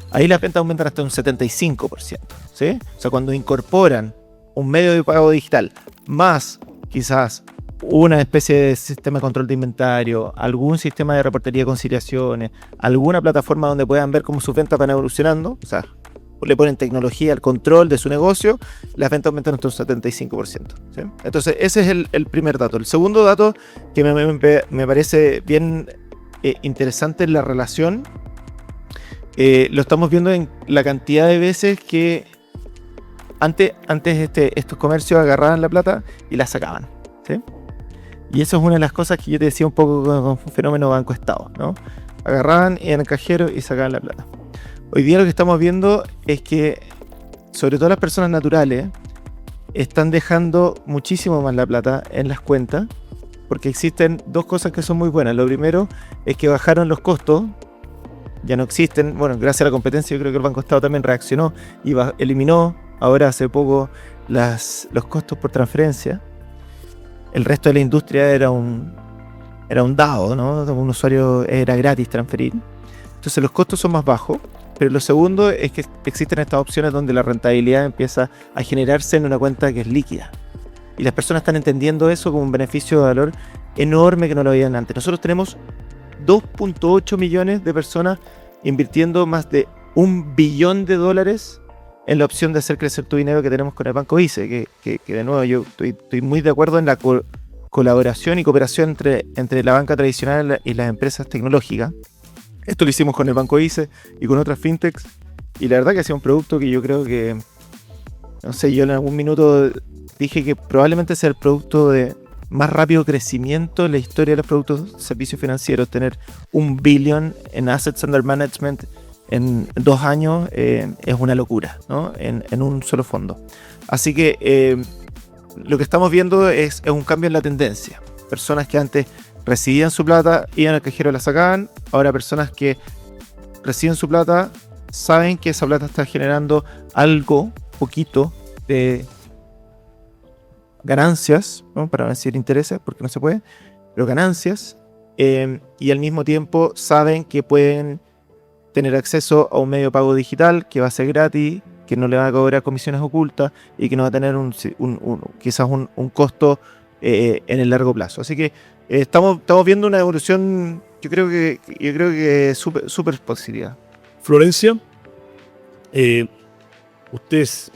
ahí las ventas aumentan hasta un 75%, ¿sí? O sea, cuando incorporan un medio de pago digital más quizás una especie de sistema de control de inventario, algún sistema de reportería de conciliaciones, alguna plataforma donde puedan ver cómo sus ventas van evolucionando, o sea, le ponen tecnología al control de su negocio, las ventas aumentan hasta un 75%, ¿sí? Entonces ese es el primer dato. El segundo dato que me parece bien interesante es la relación. Lo estamos viendo en la cantidad de veces que antes estos comercios agarraban la plata y la sacaban, ¿sí? Y eso es una de las cosas que yo te decía un poco con un fenómeno banco-estado, ¿no? Agarraban, iban al cajero y sacaban la plata. Hoy día lo que estamos viendo es que, sobre todo las personas naturales, están dejando muchísimo más la plata en las cuentas, porque existen dos cosas que son muy buenas. Lo primero es que bajaron los costos, ya no existen. Bueno, gracias a la competencia, yo creo que el Banco Estado también reaccionó y eliminó ahora hace poco los costos por transferencia. El resto de la industria era un DAO, ¿no? Un usuario era gratis transferir. Entonces los costos son más bajos. Pero lo segundo es que existen estas opciones donde la rentabilidad empieza a generarse en una cuenta que es líquida. Y las personas están entendiendo eso como un beneficio de valor enorme que no lo veían antes. Nosotros tenemos 2.8 millones de personas invirtiendo más de $1 billón en la opción de hacer crecer tu dinero que tenemos con el Banco ICE. Que de nuevo yo estoy muy de acuerdo en la colaboración y cooperación entre la banca tradicional y las empresas tecnológicas. Esto lo hicimos con el Banco ICE y con otras fintechs. Y la verdad que ha sido un producto que yo creo que, no sé, yo en algún minuto dije que probablemente sea el producto de más rápido crecimiento en la historia de los productos de servicios financieros. Tener $1 billón en Assets Under Management en 2 años es una locura, ¿no? En un solo fondo. Así que lo que estamos viendo es un cambio en la tendencia. Personas que antes recibían su plata, iban al cajero y la sacaban. Ahora personas que reciben su plata saben que esa plata está generando algo, poquito, de ganancias, ¿no? Para no decir intereses, porque no se puede, pero ganancias, y al mismo tiempo saben que pueden tener acceso a un medio de pago digital que va a ser gratis, que no le va a cobrar comisiones ocultas y que no va a tener quizás un costo en el largo plazo. Así que estamos viendo una evolución, yo creo que súper positiva. Florencia, usted es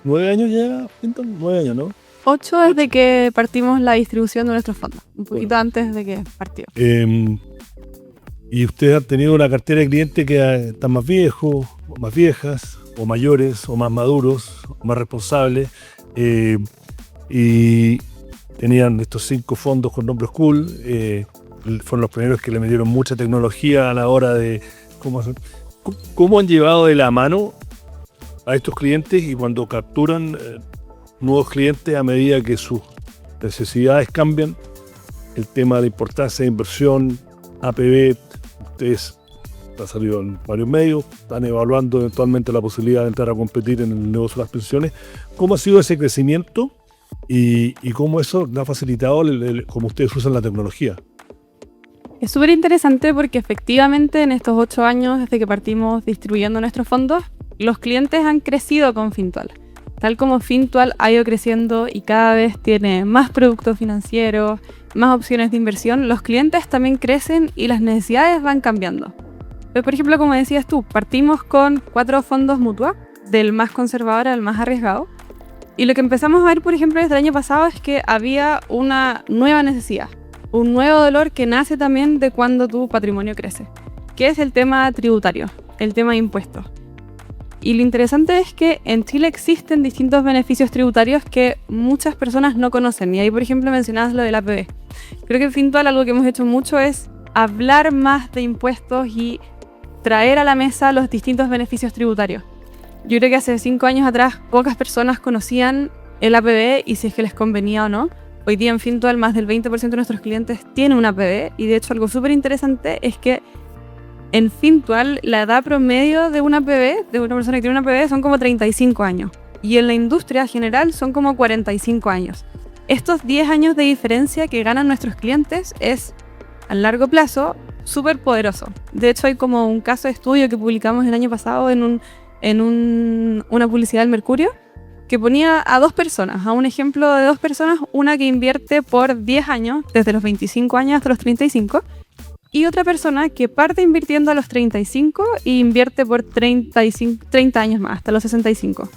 9 años ya, 9 años, ¿no? 8 desde que partimos la distribución de nuestros fondos, un poquito antes de que partió. Y usted ha tenido una cartera de clientes que están más viejos, o más viejas, o mayores, o más maduros, o más responsables, y tenían estos 5 fondos con nombres cool, fueron los primeros que le metieron mucha tecnología a la hora de cómo han llevado de la mano a estos clientes, y cuando capturan nuevos clientes a medida que sus necesidades cambian, el tema de la importancia de inversión, APB, ustedes han salido en varios medios, están evaluando eventualmente la posibilidad de entrar a competir en el negocio de las pensiones. ¿Cómo ha sido ese crecimiento y cómo eso le ha facilitado cómo ustedes usan la tecnología? Es súper interesante porque efectivamente en estos 8 años desde que partimos distribuyendo nuestros fondos, los clientes han crecido con Fintual. Tal como Fintual ha ido creciendo y cada vez tiene más productos financieros, más opciones de inversión, los clientes también crecen y las necesidades van cambiando. Pero, por ejemplo, como decías tú, partimos con 4 fondos Mutua, del más conservador al más arriesgado. Y lo que empezamos a ver, por ejemplo, desde el año pasado es que había una nueva necesidad, un nuevo dolor que nace también de cuando tu patrimonio crece, que es el tema tributario, el tema de impuestos. Y lo interesante es que en Chile existen distintos beneficios tributarios que muchas personas no conocen. Y ahí, por ejemplo, mencionabas lo del APB. Creo que en Fintual algo que hemos hecho mucho es hablar más de impuestos y traer a la mesa los distintos beneficios tributarios. Yo creo que hace 5 años atrás pocas personas conocían el APB y si es que les convenía o no. Hoy día en Fintual más del 20% de nuestros clientes tiene una APB, y de hecho algo súper interesante es que en Fintual la edad promedio de una APB, de una persona que tiene una APB, son como 35 años. Y en la industria general son como 45 años. Estos 10 años de diferencia que ganan nuestros clientes es, a largo plazo, súper poderoso. De hecho, hay como un caso de estudio que publicamos el año pasado en una publicidad del Mercurio, que ponía a dos personas, a un ejemplo de dos personas, una que invierte por 10 años, desde los 25 años hasta los 35, y otra persona que parte invirtiendo a los 35 y invierte por 30 años más, hasta los 65.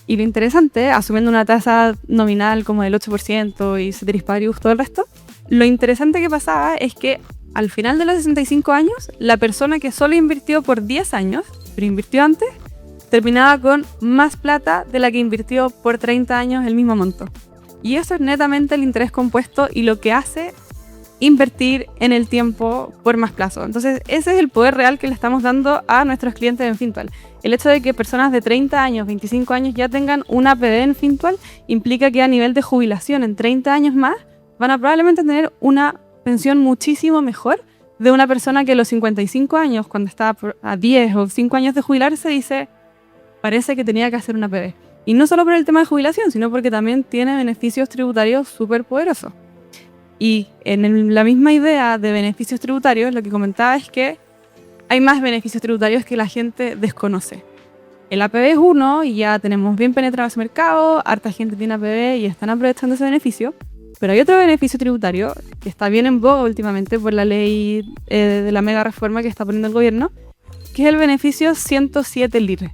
Y lo interesante, asumiendo una tasa nominal como del 8% y ceteris paribus, todo el resto, lo interesante que pasaba es que al final de los 65 años, la persona que solo invirtió por 10 años, pero invirtió antes, terminaba con más plata de la que invirtió por 30 años el mismo monto. Y eso es netamente el interés compuesto y lo que hace invertir en el tiempo por más plazo. Entonces, ese es el poder real que le estamos dando a nuestros clientes en Fintual. El hecho de que personas de 30 años, 25 años ya tengan una APB en Fintual implica que a nivel de jubilación en 30 años más van a probablemente tener una pensión muchísimo mejor de una persona que a los 55 años, cuando está a 10 o 5 años de jubilarse, dice, parece que tenía que hacer una APB. Y no solo por el tema de jubilación, sino porque también tiene beneficios tributarios súper poderosos. Y en la misma idea de beneficios tributarios, lo que comentaba es que hay más beneficios tributarios que la gente desconoce. El APB es uno y ya tenemos bien penetrado ese mercado, harta gente tiene APB y están aprovechando ese beneficio. Pero hay otro beneficio tributario que está bien en boga últimamente por la ley de la mega reforma que está poniendo el gobierno, que es el beneficio 107 LIR.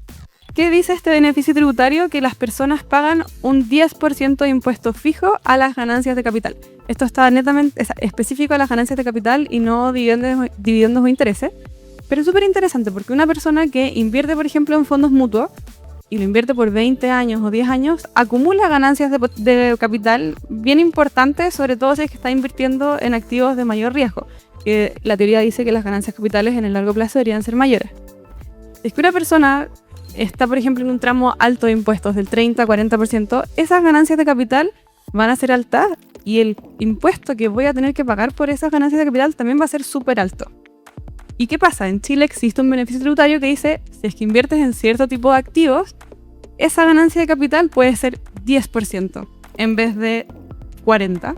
¿Qué dice este beneficio tributario? Que las personas pagan un 10% de impuesto fijo a las ganancias de capital. Esto está netamente específico a las ganancias de capital y no dividendos o intereses. Pero es súper interesante porque una persona que invierte, por ejemplo, en fondos mutuos y lo invierte por 20 años o 10 años, acumula ganancias de capital bien importantes, sobre todo si es que está invirtiendo en activos de mayor riesgo. Que la teoría dice que las ganancias capitales en el largo plazo deberían ser mayores. Es que una persona está, por ejemplo, en un tramo alto de impuestos del 30-40%, esas ganancias de capital van a ser altas y el impuesto que voy a tener que pagar por esas ganancias de capital también va a ser súper alto. ¿Y qué pasa? En Chile existe un beneficio tributario que dice, si es que inviertes en cierto tipo de activos, esa ganancia de capital puede ser 10% en vez de 40%,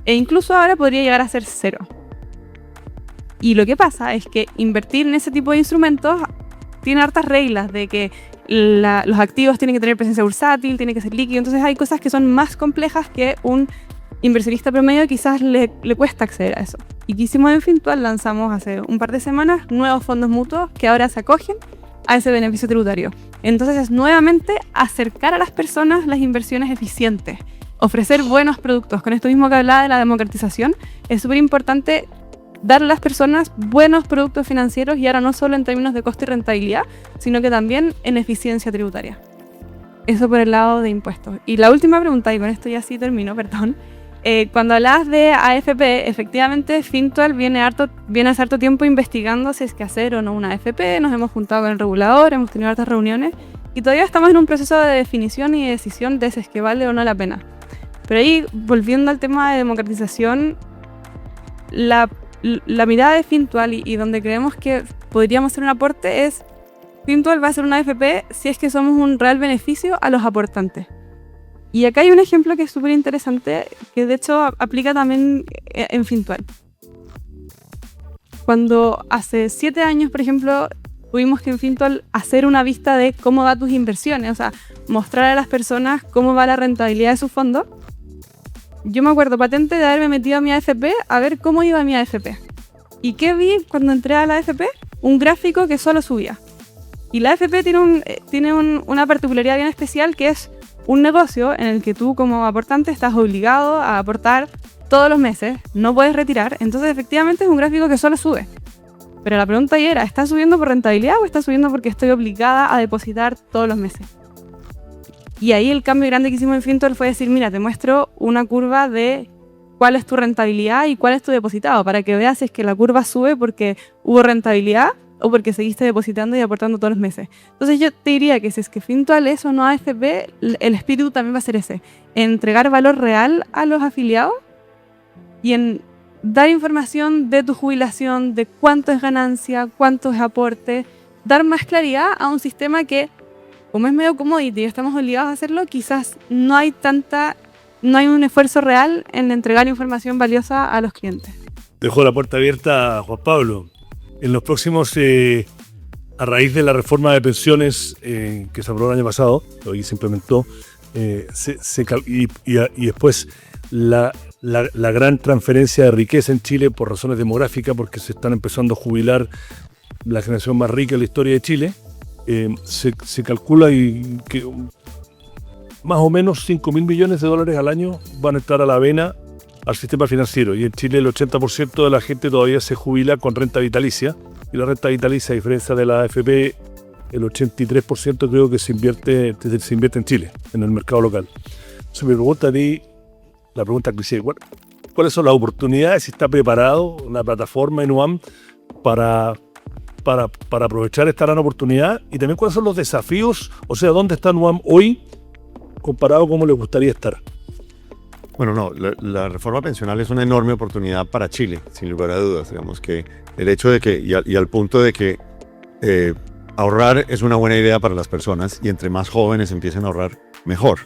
e incluso ahora podría llegar a ser 0%. Y lo que pasa es que invertir en ese tipo de instrumentos tiene hartas reglas de que los activos tienen que tener presencia bursátil, tienen que ser líquidos, entonces hay cosas que son más complejas que un inversionista promedio quizás le cuesta acceder a eso. Y que hicimos en Fintual, lanzamos hace un par de semanas nuevos fondos mutuos que ahora se acogen a ese beneficio tributario. Entonces es nuevamente acercar a las personas las inversiones eficientes, ofrecer buenos productos. Con esto mismo que hablaba de la democratización, es súper importante darle a las personas buenos productos financieros y ahora no solo en términos de costo y rentabilidad, sino que también en eficiencia tributaria. Eso por el lado de impuestos. Y la última pregunta, y con esto ya sí termino, perdón. Cuando hablas de AFP, efectivamente Fintual viene hace harto tiempo investigando si es que hacer o no una AFP, nos hemos juntado con el regulador, hemos tenido hartas reuniones y todavía estamos en un proceso de definición y decisión de si es que vale o no la pena. Pero ahí, volviendo al tema de democratización, la mirada de Fintual y donde creemos que podríamos hacer un aporte es, Fintual va a ser una AFP si es que somos un real beneficio a los aportantes. Y acá hay un ejemplo que es súper interesante, que de hecho aplica también en Fintual. Cuando hace 7 años, por ejemplo, tuvimos que en Fintual hacer una vista de cómo va tus inversiones, o sea, mostrar a las personas cómo va la rentabilidad de sus fondos. Yo me acuerdo patente de haberme metido a mi AFP a ver cómo iba mi AFP. ¿Y qué vi cuando entré a la AFP? Un gráfico que solo subía. Y la AFP tiene una particularidad bien especial, que es un negocio en el que tú como aportante estás obligado a aportar todos los meses, no puedes retirar, entonces efectivamente es un gráfico que solo sube. Pero la pregunta ahí era, ¿está subiendo por rentabilidad o está subiendo porque estoy obligada a depositar todos los meses? Y ahí el cambio grande que hicimos en Fintual fue decir, mira, te muestro una curva de cuál es tu rentabilidad y cuál es tu depositado, para que veas si es que la curva sube porque hubo rentabilidad o porque seguiste depositando y aportando todos los meses. Entonces yo te diría que si es que Fintual es o no AFP, el espíritu también va a ser ese, entregar valor real a los afiliados y en dar información de tu jubilación, de cuánto es ganancia, cuánto es aporte, dar más claridad a un sistema que, como es medio commodity y estamos obligados a hacerlo, quizás no hay un esfuerzo real en entregar información valiosa a los clientes. Dejo la puerta abierta a Juan Pablo. En los próximos, a raíz de la reforma de pensiones que se aprobó el año pasado, hoy se implementó, y después la gran transferencia de riqueza en Chile por razones demográficas, porque se están empezando a jubilar la generación más rica de la historia de Chile, se calcula que más o menos 5.000 millones de dólares al año van a entrar a la vena al sistema financiero. Y en Chile el 80% de la gente todavía se jubila con renta vitalicia. Y la renta vitalicia, a diferencia de la AFP, el 83% creo que se invierte en Chile, en el mercado local. Entonces me pregunta a ti, la pregunta cliché, ¿cuáles son las oportunidades? Si está preparado una plataforma en UAM para aprovechar esta gran oportunidad, y también cuáles son los desafíos, o sea, dónde está UAM hoy comparado con cómo le gustaría estar. Bueno, no, la reforma pensional es una enorme oportunidad para Chile, sin lugar a dudas. Digamos que el hecho de que, y al punto de que ahorrar es una buena idea para las personas, y entre más jóvenes empiecen a ahorrar, mejor.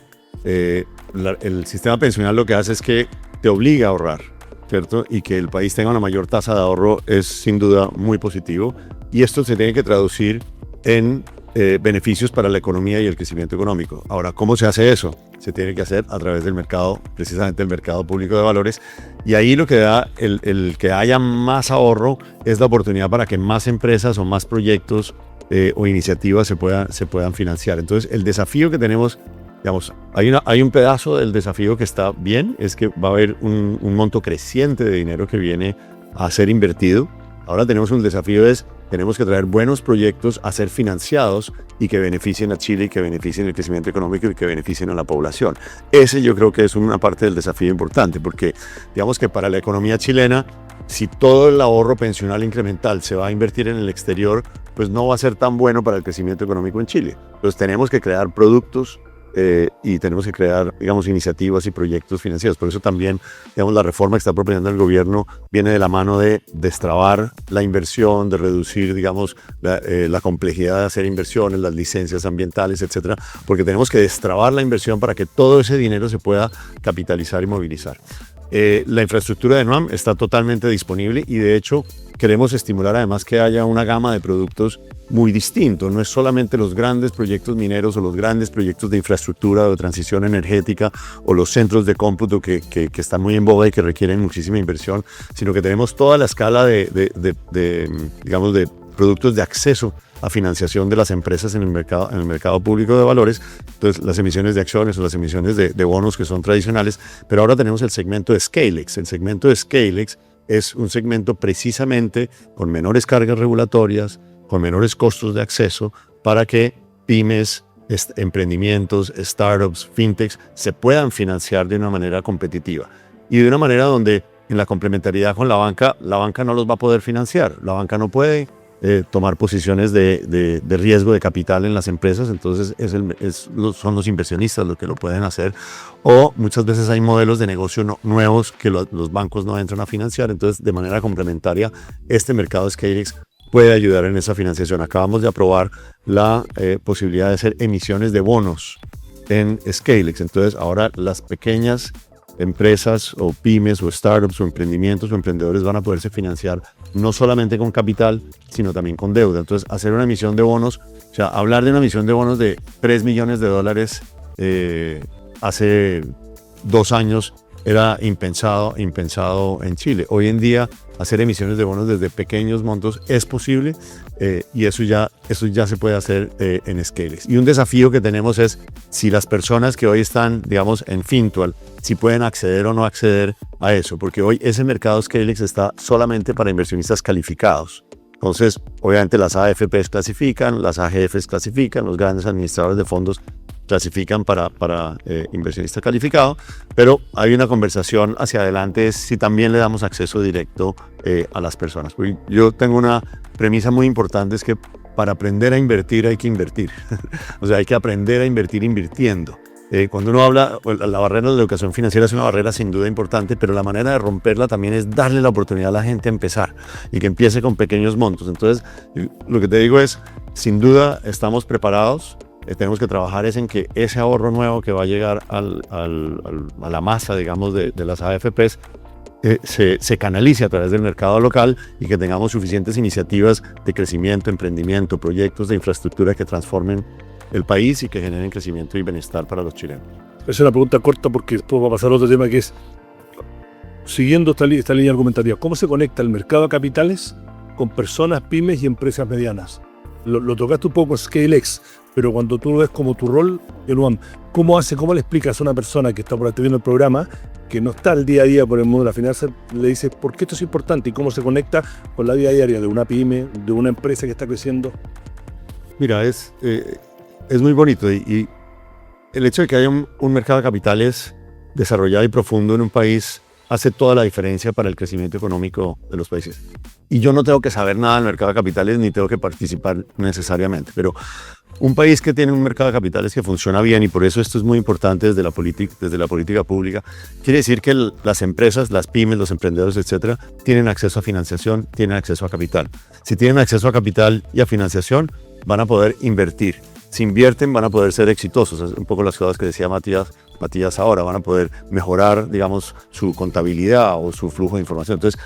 El sistema pensional lo que hace es que te obliga a ahorrar, ¿cierto? Y que el país tenga una mayor tasa de ahorro es sin duda muy positivo, y esto se tiene que traducir en beneficios para la economía y el crecimiento económico. Ahora, ¿cómo se hace eso? Se tiene que hacer a través del mercado, precisamente el mercado público de valores, y ahí lo que da el que haya más ahorro es la oportunidad para que más empresas o más proyectos o iniciativas se puedan financiar. Entonces, el desafío que tenemos, digamos, hay un pedazo del desafío que está bien, es que va a haber un monto creciente de dinero que viene a ser invertido. Ahora tenemos un desafío, tenemos que traer buenos proyectos a ser financiados y que beneficien a Chile y que beneficien el crecimiento económico y que beneficien a la población. Ese yo creo que es una parte del desafío importante, porque digamos que para la economía chilena, si todo el ahorro pensional incremental se va a invertir en el exterior, pues no va a ser tan bueno para el crecimiento económico en Chile. Entonces tenemos que crear productos y tenemos que crear, digamos, iniciativas y proyectos financieros. Por eso también, digamos, la reforma que está proponiendo el gobierno viene de la mano de destrabar la inversión, de reducir, digamos, la complejidad de hacer inversiones, las licencias ambientales, etcétera, porque tenemos que destrabar la inversión para que todo ese dinero se pueda capitalizar y movilizar. La infraestructura de NUAM está totalmente disponible, y de hecho queremos estimular además que haya una gama de productos muy distintos. No es solamente los grandes proyectos mineros o los grandes proyectos de infraestructura o de transición energética o los centros de cómputo que están muy en boga y que requieren muchísima inversión, sino que tenemos toda la escala digamos, de productos de acceso a financiación de las empresas en el mercado público de valores. Entonces, las emisiones de acciones o las emisiones de bonos que son tradicionales, pero ahora tenemos el segmento de Scalex. El segmento de Scalex es un segmento precisamente con menores cargas regulatorias, con menores costos de acceso, para que pymes, emprendimientos, startups, fintechs se puedan financiar de una manera competitiva y de una manera donde, en la complementariedad con la banca no los va a poder financiar. La banca no puede tomar posiciones de riesgo de capital en las empresas, entonces son los inversionistas los que lo pueden hacer, o muchas veces hay modelos de negocio nuevos que los bancos no entran a financiar. Entonces, de manera complementaria, este mercado de Scalex puede ayudar en esa financiación. Acabamos de aprobar la posibilidad de hacer emisiones de bonos en Scalex. Entonces, ahora las pequeñas empresas o pymes o startups o emprendimientos o emprendedores van a poderse financiar no solamente con capital, sino también con deuda. Entonces, hacer una emisión de bonos, o sea, hablar de una emisión de bonos de $3 millones hace 2 años era impensado en Chile. Hoy en día, hacer emisiones de bonos desde pequeños montos es posible, y eso ya se puede hacer en Scalex. Y un desafío que tenemos es si las personas que hoy están, digamos, en Fintual, si pueden acceder o no acceder a eso, porque hoy ese mercado Scalex está solamente para inversionistas calificados. Entonces, obviamente las AFPs clasifican, las AGFs clasifican, los grandes administradores de fondos clasifican para inversionista calificado, pero hay una conversación hacia adelante es si también le damos acceso directo a las personas. Porque yo tengo una premisa muy importante, es que para aprender a invertir hay que invertir. O sea, hay que aprender a invertir invirtiendo. Cuando uno habla, la barrera de la educación financiera es una barrera sin duda importante, pero la manera de romperla también es darle la oportunidad a la gente a empezar y que empiece con pequeños montos. Entonces, lo que te digo es, sin duda estamos preparados, tenemos que trabajar es en que ese ahorro nuevo que va a llegar a la masa, digamos, de las AFPs, se canalice a través del mercado local y que tengamos suficientes iniciativas de crecimiento, emprendimiento, proyectos de infraestructura que transformen el país y que generen crecimiento y bienestar para los chilenos. Es una pregunta corta porque después va a pasar a otro tema que es, siguiendo esta línea argumentativa, ¿cómo se conecta el mercado de capitales con personas, pymes y empresas medianas? Lo tocaste un poco con ScaleX, pero cuando tú lo ves como tu rol en UAM, ¿cómo le explicas a una persona que está por ahí viendo el programa, que no está al día a día por el mundo de la finanza, le dices por qué esto es importante y cómo se conecta con la vida diaria de una pyme, de una empresa que está creciendo? Mira, es muy bonito y el hecho de que haya un mercado de capitales desarrollado y profundo en un país hace toda la diferencia para el crecimiento económico de los países. Y yo no tengo que saber nada del mercado de capitales ni tengo que participar necesariamente, pero un país que tiene un mercado de capitales que funciona bien, y por eso esto es muy importante desde la política pública, quiere decir que las empresas, las pymes, los emprendedores, etcétera, tienen acceso a financiación, tienen acceso a capital. Si tienen acceso a capital y a financiación, van a poder invertir. Si invierten, van a poder ser exitosos. Es un poco las cosas que decía Matías ahora. Van a poder mejorar, digamos, su contabilidad o su flujo de información. Entonces,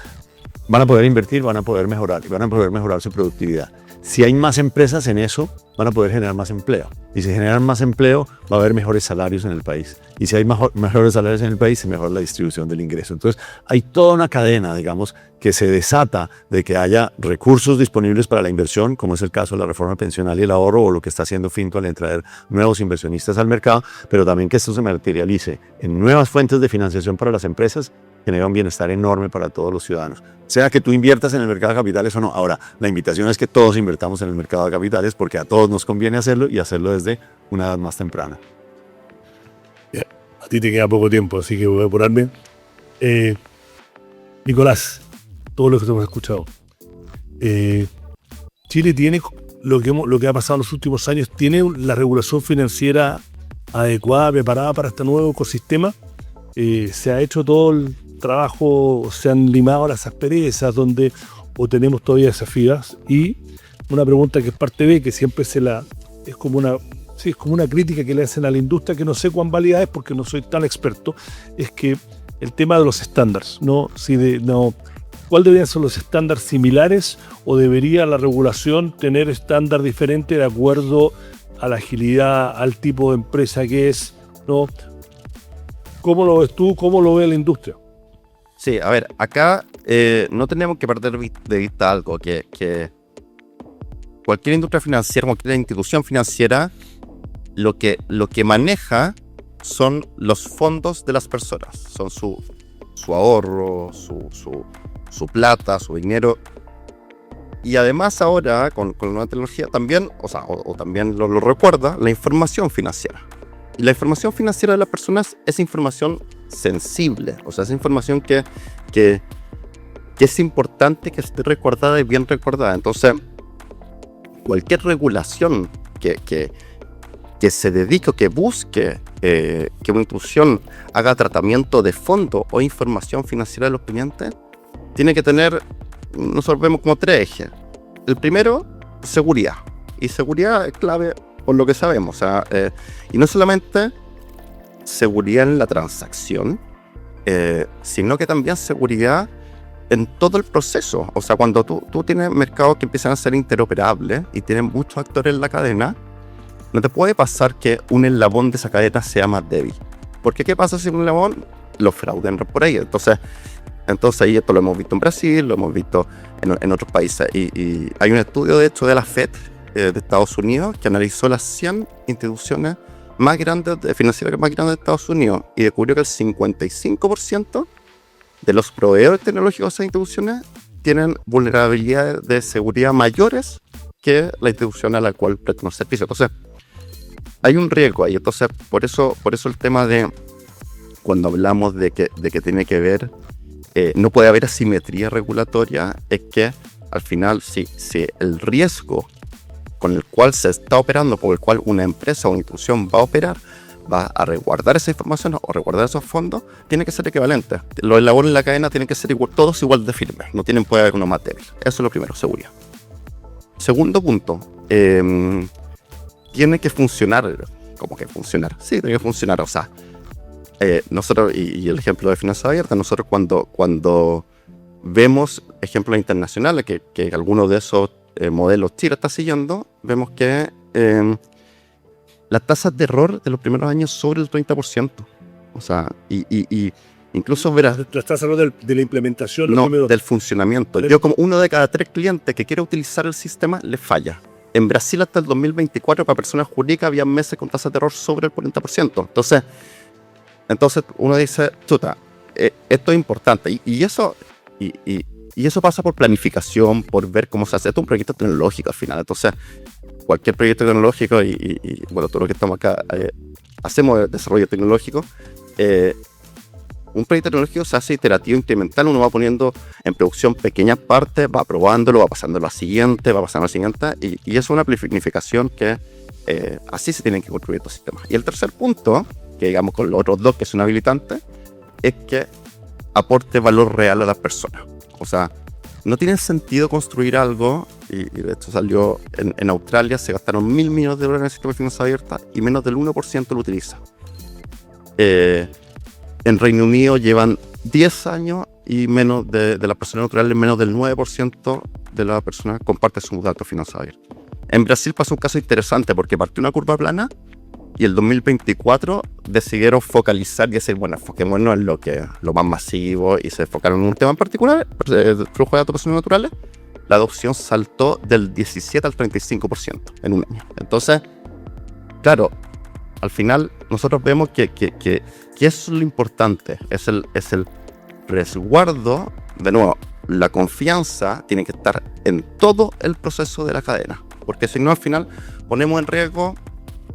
van a poder invertir, van a poder mejorar y van a poder mejorar su productividad. Si hay más empresas en eso, van a poder generar más empleo. Y si generan más empleo, va a haber mejores salarios en el país. Y si hay mejores salarios en el país, se mejora la distribución del ingreso. Entonces, hay toda una cadena, digamos, que se desata de que haya recursos disponibles para la inversión, como es el caso de la reforma pensional y el ahorro, o lo que está haciendo Finto al traer nuevos inversionistas al mercado, pero también que esto se materialice en nuevas fuentes de financiación para las empresas, genera un bienestar enorme para todos los ciudadanos. Sea que tú inviertas en el mercado de capitales o no. Ahora, la invitación es que todos invertamos en el mercado de capitales porque a todos nos conviene hacerlo y hacerlo desde una edad más temprana. A ti te queda poco tiempo, así que voy a apurarme. Nicolás, todo lo que te hemos escuchado. Chile tiene lo que ha pasado en los últimos años, tiene la regulación financiera adecuada, preparada para este nuevo ecosistema. Se ha hecho todo el trabajo, se han limado las asperezas o tenemos todavía desafíos. Y una pregunta que es parte B, que siempre es como una crítica que le hacen a la industria, que no sé cuán válida es porque no soy tan experto, es que el tema de los estándares, ¿cuál deberían ser los estándares similares o debería la regulación tener estándar diferente de acuerdo a la agilidad, al tipo de empresa que es, ¿no? ¿Cómo lo ves tú? ¿Cómo lo ve la industria? Sí, a ver, acá no tenemos que perder de vista algo, que cualquier industria financiera, cualquier institución financiera, lo que maneja son los fondos de las personas, son su ahorro, su plata, su dinero. Y además ahora, con la nueva tecnología, también, o también lo recuerda, la información financiera. Y la información financiera de las personas es información sensible, o sea, es información que es importante que esté recordada y bien recordada. Entonces, cualquier regulación que se dedique o que busque que una institución haga tratamiento de fondo o información financiera de los clientes, tiene que tener, nosotros vemos como 3 ejes. El primero, seguridad. Y seguridad es clave por lo que sabemos. O sea, y no solamente seguridad en la transacción, sino que también seguridad en todo el proceso. O sea, cuando tú tienes mercados que empiezan a ser interoperables y tienen muchos actores en la cadena, no te puede pasar que un eslabón de esa cadena sea más débil. Porque ¿qué pasa si un eslabón lo frauden por ahí? Entonces ahí esto lo hemos visto en Brasil, lo hemos visto en otros países. Y hay un estudio, de hecho, de la FED de Estados Unidos que analizó las 100 instituciones más grandes, financieras más grandes de Estados Unidos y descubrió que el 55% de los proveedores tecnológicos de esas instituciones tienen vulnerabilidades de seguridad mayores que la institución a la cual prestan los servicios. Entonces, hay un riesgo ahí. Entonces, por eso el tema de cuando hablamos de que tiene que ver, no puede haber asimetría regulatoria, es que al final, si el riesgo con el cual se está operando, por el cual una empresa o una institución va a operar, va a resguardar esa información o resguardar esos fondos, tiene que ser equivalente. Los eslabones en la cadena tienen que ser todos igual de firmes, no puede haber uno más débil. Eso es lo primero, seguridad. Segundo punto, tiene que funcionar. ¿Cómo que funcionar? Sí, tiene que funcionar. O sea, nosotros, y el ejemplo de finanzas abiertas, nosotros cuando vemos ejemplos internacionales que algunos de esos modelos Chile está siguiendo, vemos que las tasas de error de los primeros años sobre el 30%. O sea, y incluso verás... Las tasas de la implementación. No, del funcionamiento. Yo como 1 de cada 3 clientes que quiere utilizar el sistema, le falla. En Brasil hasta el 2024 para personas jurídicas había meses con tasas de error sobre el 40%. Entonces uno dice, chuta, esto es importante. Y eso pasa por planificación, por ver cómo se hace. Esto es un proyecto tecnológico al final. Entonces, cualquier proyecto tecnológico, y bueno, todos los que estamos acá hacemos desarrollo tecnológico, un proyecto tecnológico se hace iterativo, incremental, uno va poniendo en producción pequeñas partes, va probándolo, va pasando a la siguiente, va pasando a la siguiente, y eso es una planificación que así se tienen que construir estos sistemas. Y el tercer punto, que digamos con los otros dos que son habilitantes, es que aporte valor real a las personas. O sea, no tiene sentido construir algo, y de hecho salió en Australia, se gastaron $1.000 millones en el sistema de finanzas abiertas y menos del 1% lo utiliza. En Reino Unido llevan 10 años y menos de las personas naturales, menos del 9% de las personas comparte sus datos de finanzas abiertas. En Brasil pasó un caso interesante porque partió una curva plana y el 2024 decidieron focalizar y decir, bueno, enfoquémonos en lo más masivo, y se enfocaron en un tema en particular, el flujo de datos de personas naturales. La adopción saltó del 17 al 35% en un año. Entonces, claro, al final nosotros vemos que eso es lo importante, es el resguardo. De nuevo, la confianza tiene que estar en todo el proceso de la cadena, porque si no al final ponemos en riesgo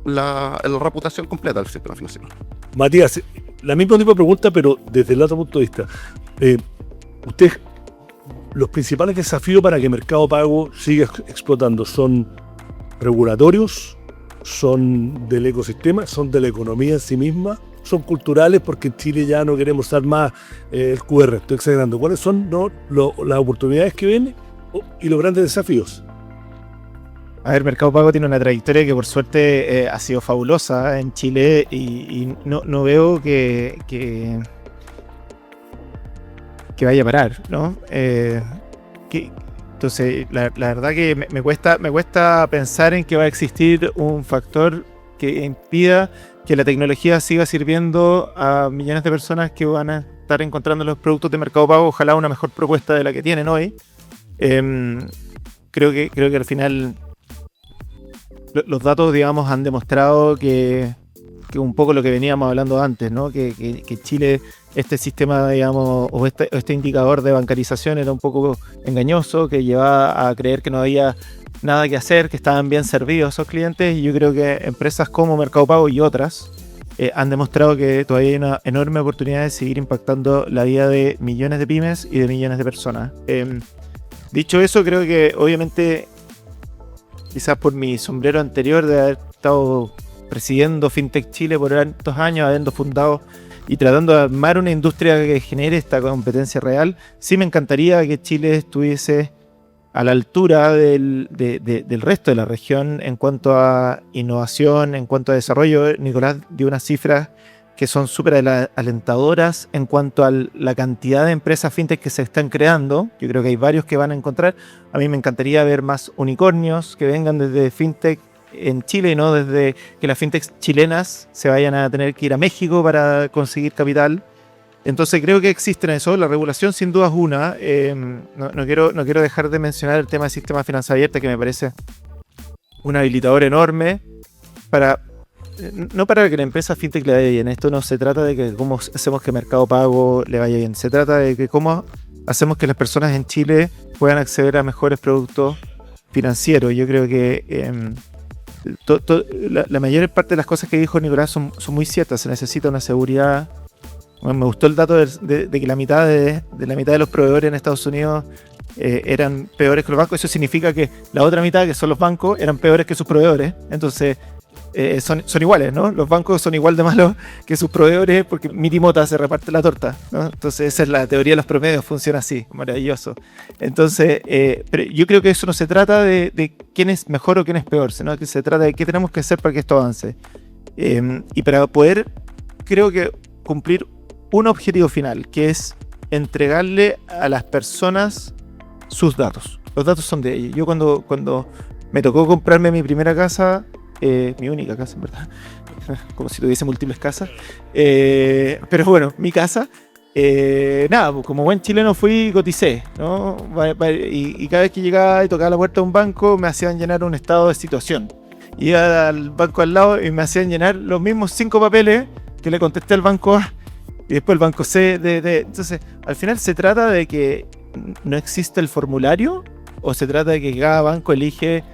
la reputación completa del sistema financiero. Matías, la misma tipo de pregunta, pero desde el otro punto de vista. Ustedes, los principales desafíos para que Mercado Pago siga explotando son regulatorios, son del ecosistema, son de la economía en sí misma, son culturales, porque en Chile ya no queremos usar más el QR, estoy exagerando. ¿Cuáles son las oportunidades que ven y los grandes desafíos? A ver, Mercado Pago tiene una trayectoria que por suerte ha sido fabulosa en Chile, y no veo que vaya a parar, ¿no? Entonces, la verdad que me cuesta pensar en que va a existir un factor que impida que la tecnología siga sirviendo a millones de personas que van a estar encontrando los productos de Mercado Pago, ojalá una mejor propuesta de la que tienen hoy. Creo que al final los datos, digamos, han demostrado que un poco lo que veníamos hablando antes, ¿no? Que Chile, este sistema, digamos, o este indicador de bancarización era un poco engañoso, que llevaba a creer que no había nada que hacer, que estaban bien servidos esos clientes, y yo creo que empresas como Mercado Pago y otras han demostrado que todavía hay una enorme oportunidad de seguir impactando la vida de millones de pymes y de millones de personas. Dicho eso, creo que obviamente, quizás por mi sombrero anterior de haber estado presidiendo FinTech Chile por tantos años, habiendo fundado y tratando de armar una industria que genere esta competencia real, sí me encantaría que Chile estuviese a la altura del resto de la región en cuanto a innovación, en cuanto a desarrollo. Nicolás dio unas cifras que son súper alentadoras en cuanto a la cantidad de empresas fintech que se están creando. Yo creo que hay varios que van a encontrar. A mí me encantaría ver más unicornios que vengan desde fintech en Chile, no desde que las fintechs chilenas se vayan a tener que ir a México para conseguir capital. Entonces creo que existen eso. La regulación sin duda es una. No quiero dejar de mencionar el tema del sistema de finanzas abiertas, que me parece un habilitador enorme no para que la empresa fintech le vaya bien. Esto no se trata de que cómo hacemos que Mercado Pago le vaya bien. Se trata de que cómo hacemos que las personas en Chile puedan acceder a mejores productos financieros. Yo creo que La mayor parte de las cosas que dijo Nicolás son muy ciertas. Se necesita una seguridad. Bueno, me gustó el dato de que la mitad de los proveedores en Estados Unidos eran peores que los bancos. Eso significa que la otra mitad, que son los bancos, eran peores que sus proveedores. Entonces son iguales, ¿no? Los bancos son igual de malos que sus proveedores porque mi timota se reparte la torta, ¿no? Entonces esa es la teoría de los promedios, funciona así, maravilloso. Entonces, pero yo creo que eso no se trata de quién es mejor o quién es peor, sino que se trata de qué tenemos que hacer para que esto avance. Y para poder, creo que, cumplir un objetivo final, que es entregarle a las personas sus datos. Los datos son de ellos. Yo cuando me tocó comprarme mi primera casa, mi única casa en verdad, como si tuviese múltiples casas, pero bueno, mi casa, nada, pues, como buen chileno fui y coticé, ¿no? Y cada vez que llegaba y tocaba la puerta de un banco me hacían llenar un estado de situación. Iba al banco al lado y me hacían llenar los mismos 5 papeles que le contesté al banco A y después el banco C. Entonces, al final se trata de que no existe el formulario, o se trata de que cada banco elige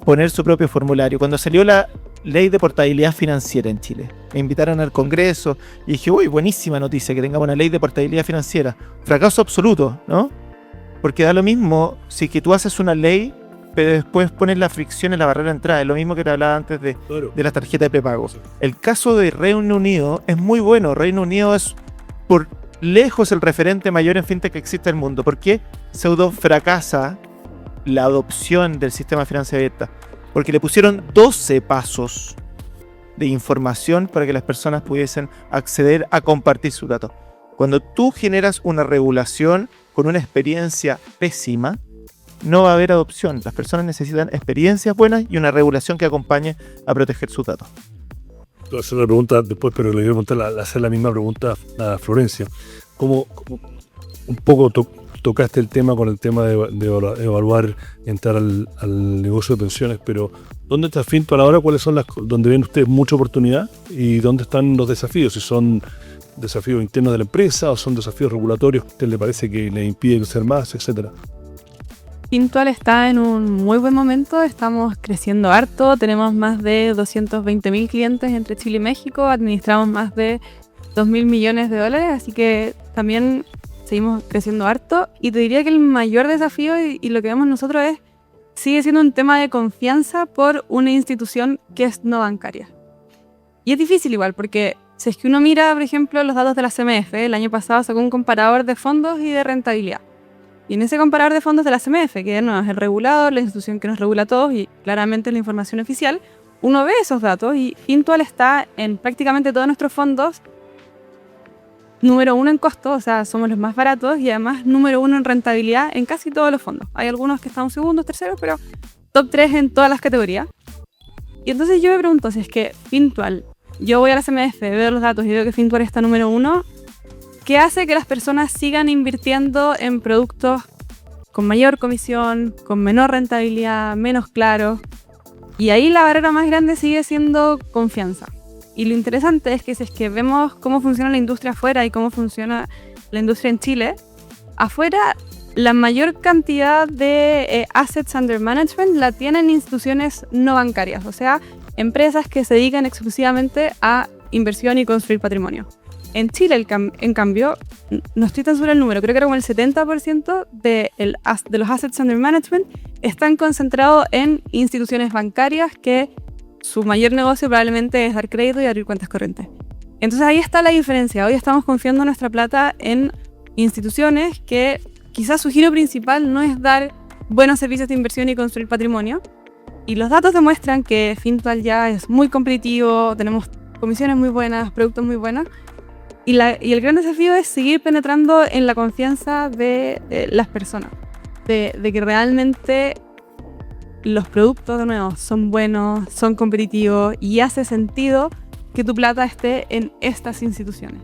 poner su propio formulario. Cuando salió la ley de portabilidad financiera en Chile, me invitaron al Congreso y dije, uy, buenísima noticia que tengamos una ley de portabilidad financiera. Fracaso absoluto, ¿no? Porque da lo mismo si que tú haces una ley, pero después pones la fricción en la barrera de entrada. Es lo mismo que te hablaba antes de la tarjeta de prepago. El caso de Reino Unido es muy bueno. Reino Unido es por lejos el referente mayor en fintech que existe en el mundo. ¿Por qué pseudo fracasa la adopción del sistema financiero abierta? Porque le pusieron 12 pasos de información para que las personas pudiesen acceder a compartir sus datos. Cuando tú generas una regulación con una experiencia pésima, no va a haber adopción. Las personas necesitan experiencias buenas y una regulación que acompañe a proteger sus datos. Te voy a hacer la pregunta después, pero le voy a hacer la misma pregunta a Florencia. ¿Cómo un poco tocaste el tema con el tema de evaluar, entrar al negocio de pensiones, pero ¿dónde está Fintual ahora? ¿Cuáles son donde ven ustedes mucha oportunidad? ¿Y dónde están los desafíos? Si son desafíos internos de la empresa o son desafíos regulatorios que a usted le parece que le impiden crecer más, etcétera. Fintual está en un muy buen momento, estamos creciendo harto, tenemos más de 220.000 clientes entre Chile y México, administramos más de 2.000 millones de dólares, así que también seguimos creciendo harto. Y te diría que el mayor desafío y lo que vemos nosotros sigue siendo un tema de confianza por una institución que es no bancaria. Y es difícil igual, porque si es que uno mira, por ejemplo, los datos de la CMF, el año pasado sacó un comparador de fondos y de rentabilidad. Y en ese comparador de fondos de la CMF, que no es el regulador, la institución que nos regula a todos y claramente es la información oficial, uno ve esos datos y Fintual está en prácticamente todos nuestros fondos número 1 en costo, o sea, somos los más baratos y además número 1 en rentabilidad en casi todos los fondos. Hay algunos que están segundos, terceros, pero top 3 en todas las categorías. Y entonces yo me pregunto, si es que Fintual, yo voy a la CMF, veo los datos y veo que Fintual está número 1, ¿qué hace que las personas sigan invirtiendo en productos con mayor comisión, con menor rentabilidad, menos claros? Y ahí la barrera más grande sigue siendo confianza. Y lo interesante es que vemos cómo funciona la industria afuera y cómo funciona la industria en Chile, afuera la mayor cantidad de assets under management la tienen instituciones no bancarias, o sea, empresas que se dedican exclusivamente a inversión y construir patrimonio. En Chile, en cambio, no estoy tan segura del número, creo que era como el 70% de los assets under management están concentrados en instituciones bancarias que su mayor negocio probablemente es dar crédito y abrir cuentas corrientes. Entonces ahí está la diferencia. Hoy estamos confiando nuestra plata en instituciones que quizás su giro principal no es dar buenos servicios de inversión y construir patrimonio. Y los datos demuestran que Fintual ya es muy competitivo, tenemos comisiones muy buenas, productos muy buenos. Y el gran desafío es seguir penetrando en la confianza de las personas. De que realmente los productos, de nuevo, son buenos, son competitivos y hace sentido que tu plata esté en estas instituciones.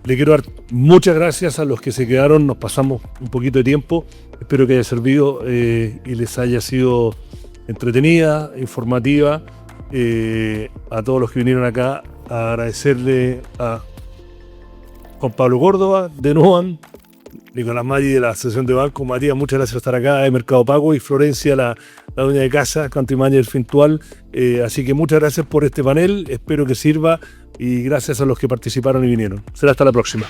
Le quiero dar muchas gracias a los que se quedaron, nos pasamos un poquito de tiempo, espero que haya servido y les haya sido entretenida, informativa. A todos los que vinieron acá, a agradecerle a Juan Pablo Córdoba de Nuam, Nicolás Maggi de la Asociación de Bancos. Matías, muchas gracias por estar acá, de Mercado Pago, y Florencia, la dueña de casa, Country Manager Fintual. Así que muchas gracias por este panel, espero que sirva, y gracias a los que participaron y vinieron. Será hasta la próxima.